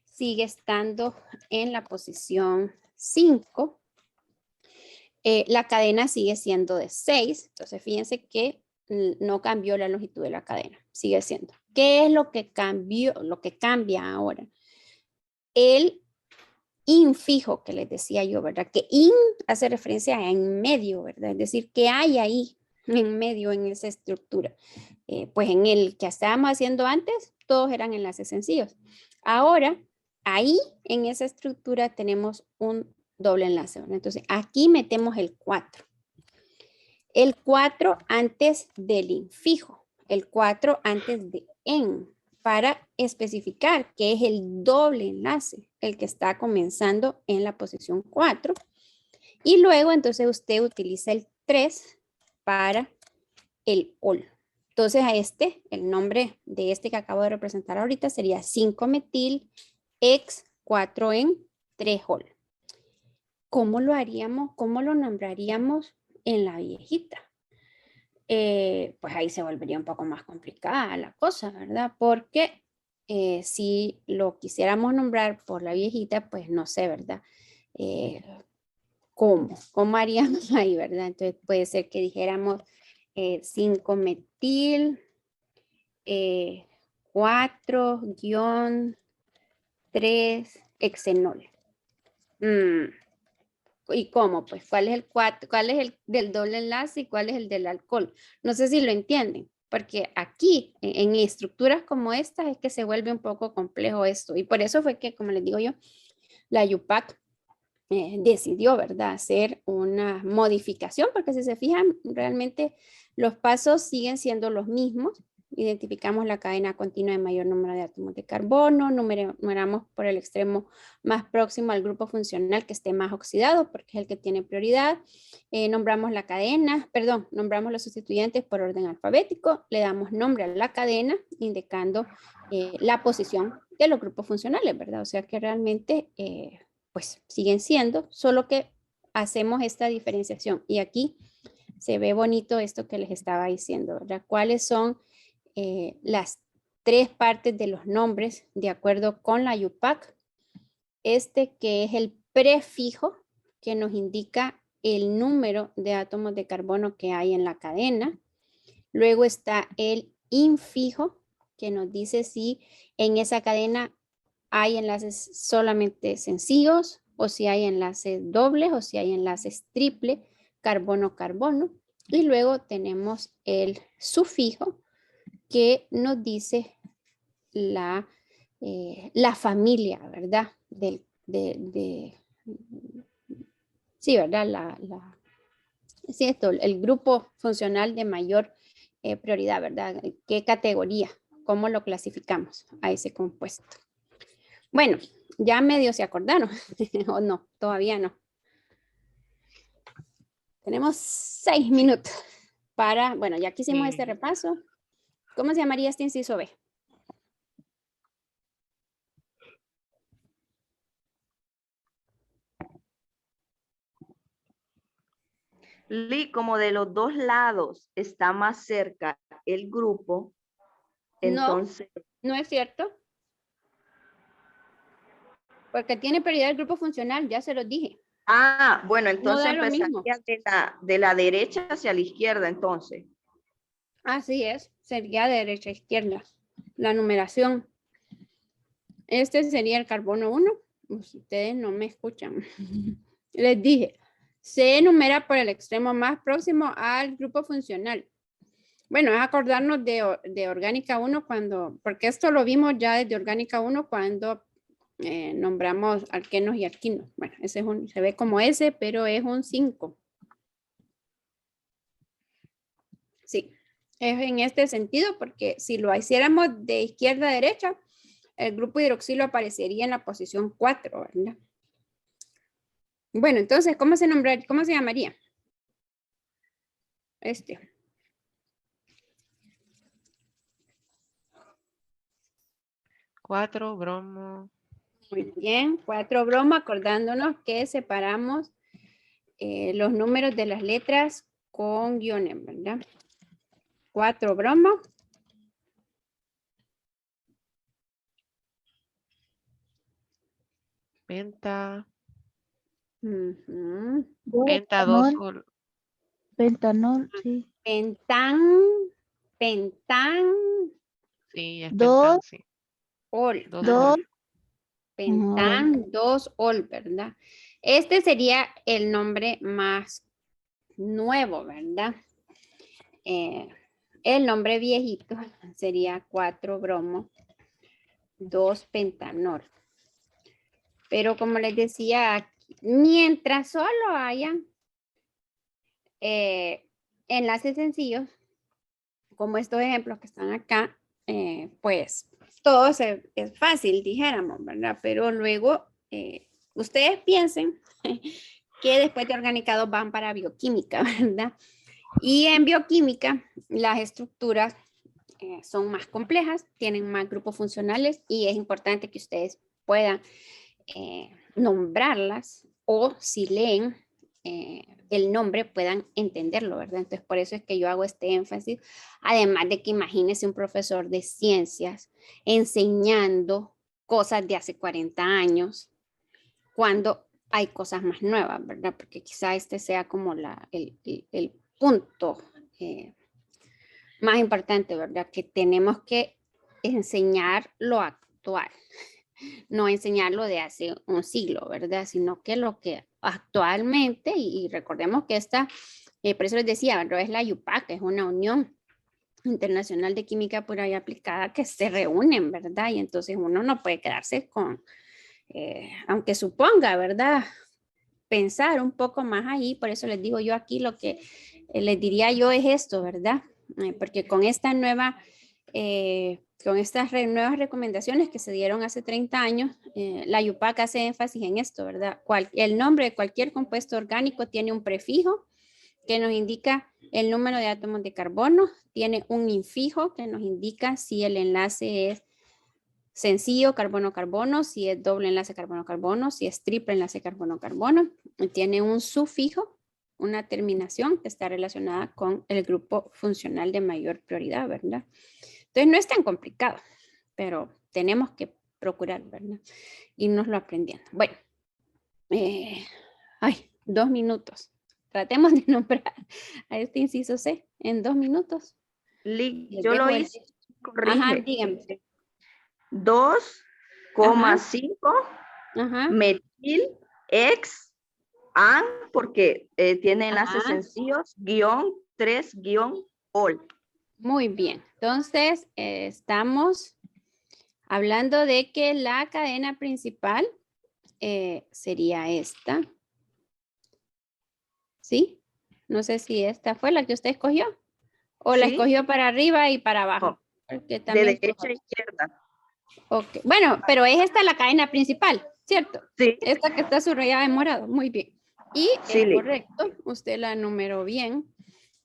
sigue estando en la posición 5. La cadena sigue siendo de 6, entonces fíjense que no cambió la longitud de la cadena, sigue siendo. ¿Qué es lo que cambió, lo que cambia ahora? El infijo que les decía yo, ¿verdad? Que in hace referencia a en medio, ¿verdad? Es decir, ¿qué hay ahí en medio en esa estructura? Pues en el que estábamos haciendo antes, todos eran enlaces sencillos. Ahora, ahí en esa estructura tenemos un doble enlace, ¿verdad? Entonces, aquí metemos el 4. El 4 antes del infijo, el 4 antes de en, para especificar que es el doble enlace, el que está comenzando en la posición 4. Y luego, entonces, usted utiliza el 3 para el ol. Entonces, el nombre de este que acabo de representar ahorita sería 5-metil X 4 en 3 ol. ¿cómo lo haríamos? ¿Cómo lo nombraríamos en la viejita? Pues ahí se volvería un poco más complicada la cosa, ¿verdad? Porque si lo quisiéramos nombrar por la viejita, pues no sé, ¿verdad? ¿Cómo haríamos ahí, verdad? Entonces puede ser que dijéramos 5-metil 4-3-hexenol. ¿Y cómo? Pues, ¿cuál es el 4? ¿Cuál es el del doble enlace y cuál es el del alcohol? No sé si lo entienden, porque aquí, en estructuras como estas, es que se vuelve un poco complejo esto. Y por eso fue que, como les digo yo, la UPAC decidió, ¿verdad?, hacer una modificación, porque si se fijan, realmente los pasos siguen siendo los mismos. Identificamos la cadena continua de mayor número de átomos de carbono, numeramos por el extremo más próximo al grupo funcional que esté más oxidado, porque es el que tiene prioridad. Nombramos la cadena, nombramos los sustituyentes por orden alfabético, le damos nombre a la cadena, indicando la posición de los grupos funcionales, ¿verdad? O sea que realmente pues siguen siendo, solo que hacemos esta diferenciación. Y aquí se ve bonito esto que les estaba diciendo, ¿verdad? ¿Cuáles son las 3 partes de los nombres de acuerdo con la UPAC? Este que es el prefijo, que nos indica el número de átomos de carbono que hay en la cadena. Luego está el infijo, que nos dice si en esa cadena hay enlaces solamente sencillos, o si hay enlaces dobles, o si hay enlaces triple, carbono-carbono. Y luego tenemos el sufijo, que nos dice la familia, ¿verdad? Sí, ¿verdad? Sí, el grupo funcional de mayor prioridad, ¿verdad? ¿Qué categoría? ¿Cómo lo clasificamos a ese compuesto? Bueno, ya medio se acordaron, o no, todavía no. Tenemos 6 minutos para, bueno, ya que hicimos este repaso. ¿Cómo se llamaría este inciso B? Lee, como de los dos lados está más cerca el grupo, entonces... No es cierto. Porque tiene prioridad el grupo funcional, ya se los dije. Ah, bueno, No entonces da lo mismo. empezaría de la derecha hacia la izquierda, entonces. Así es, sería de derecha a izquierda. La numeración. Este sería el carbono 1. Ustedes no me escuchan. Les dije, se enumera por el extremo más próximo al grupo funcional. Bueno, es acordarnos de orgánica 1 porque esto lo vimos ya desde orgánica 1 cuando nombramos alquenos y alquinos. Bueno, ese es se ve como S, pero es un 5. Sí, es en este sentido porque si lo hiciéramos de izquierda a derecha, el grupo hidroxilo aparecería en la posición 4, ¿verdad? Bueno, entonces, ¿cómo se llamaría? Este. 4-bromo. Muy bien, 4-bromo, acordándonos que separamos los números de las letras con guiones, ¿verdad? 4-bromo. Penta. Bueno, Penta 2. pentanol, sí. Pentán, Sí, es Dos. pentan, sí. ol. 2. Pentán 2-ol, ¿verdad? Este sería el nombre más nuevo, ¿verdad? El nombre viejito sería 4-bromo 2-pentanol. Pero como les decía, mientras solo hayan enlaces sencillos, como estos ejemplos que están acá, pues todo es fácil, dijéramos, ¿verdad? Pero luego ustedes piensen que después de organicados van para bioquímica, ¿verdad? Y en bioquímica las estructuras son más complejas, tienen más grupos funcionales y es importante que ustedes puedan nombrarlas o si leen el nombre puedan entenderlo, ¿verdad? Entonces, por eso es que yo hago este énfasis. Además de que imagínense un profesor de ciencias enseñando cosas de hace 40 años cuando hay cosas más nuevas, ¿verdad? Porque quizá este sea como el punto más importante, ¿verdad? Que tenemos que enseñar lo actual, no enseñarlo de hace un siglo, ¿verdad? Sino que lo que actualmente, y recordemos que esta, por eso les decía, ¿verdad? Es la UPAC, es una unión internacional de química pura y aplicada que se reúnen, ¿verdad? Y entonces uno no puede quedarse con, aunque suponga, ¿verdad? Pensar un poco más ahí, por eso les digo yo aquí lo que les diría yo es esto, ¿verdad? Porque con esta nueva, con estas nuevas recomendaciones que se dieron hace 30 años, la UPAC hace énfasis en esto, ¿verdad? El nombre de cualquier compuesto orgánico tiene un prefijo que nos indica el número de átomos de carbono, tiene un infijo que nos indica si el enlace es sencillo carbono-carbono, si es doble enlace carbono-carbono, si es triple enlace carbono-carbono, y tiene un sufijo, una terminación que está relacionada con el grupo funcional de mayor prioridad, ¿verdad? Entonces no es tan complicado, pero tenemos que procurar, ¿verdad? Irnoslo aprendiendo. Bueno, 2 minutos. Tratemos de nombrar a este inciso C en 2 minutos. Les Yo lo dejo el- hice, Ajá, corrige. díganme. 2,5 Ajá, metil ex an, porque tiene enlaces ajá. sencillos, guión 3, guión ol. Muy bien. Entonces, estamos hablando de que la cadena principal sería esta. ¿Sí? No sé si esta fue la que usted escogió o la ¿Sí? escogió para arriba y para abajo. No, Porque de también derecha a izquierda. Ok. Bueno, pero es esta la cadena principal, ¿cierto? Sí, Esta que está subrayada en morado. Muy bien. Y sí, es correcto. Usted la numeró bien.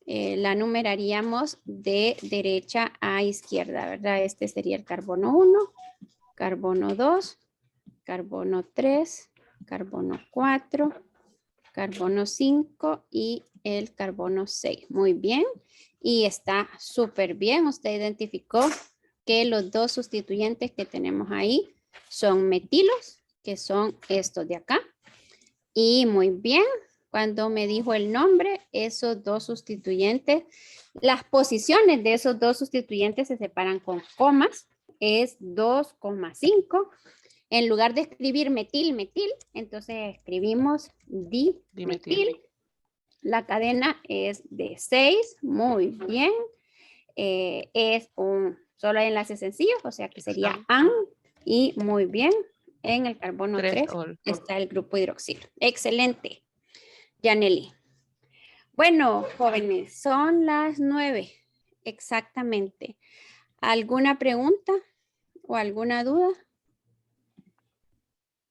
La numeraríamos de derecha a izquierda, ¿verdad? Este sería el carbono 1, carbono 2, carbono 3, carbono 4, carbono 5 y el carbono 6. Muy bien. Y está súper bien. Usted identificó que los dos sustituyentes que tenemos ahí son metilos, que son estos de acá. Y muy bien, cuando me dijo el nombre, esos dos sustituyentes, las posiciones de esos dos sustituyentes se separan con comas, es 2,5. En lugar de escribir metil, metil, entonces escribimos dimetil. La cadena es de 6, muy bien. Es un solo hay enlaces sencillos, o sea que sería AN, y muy bien. En el carbono 3 está el grupo hidroxilo. Excelente, Yaneli. Bueno, jóvenes, son las 9, exactamente. ¿Alguna pregunta o alguna duda?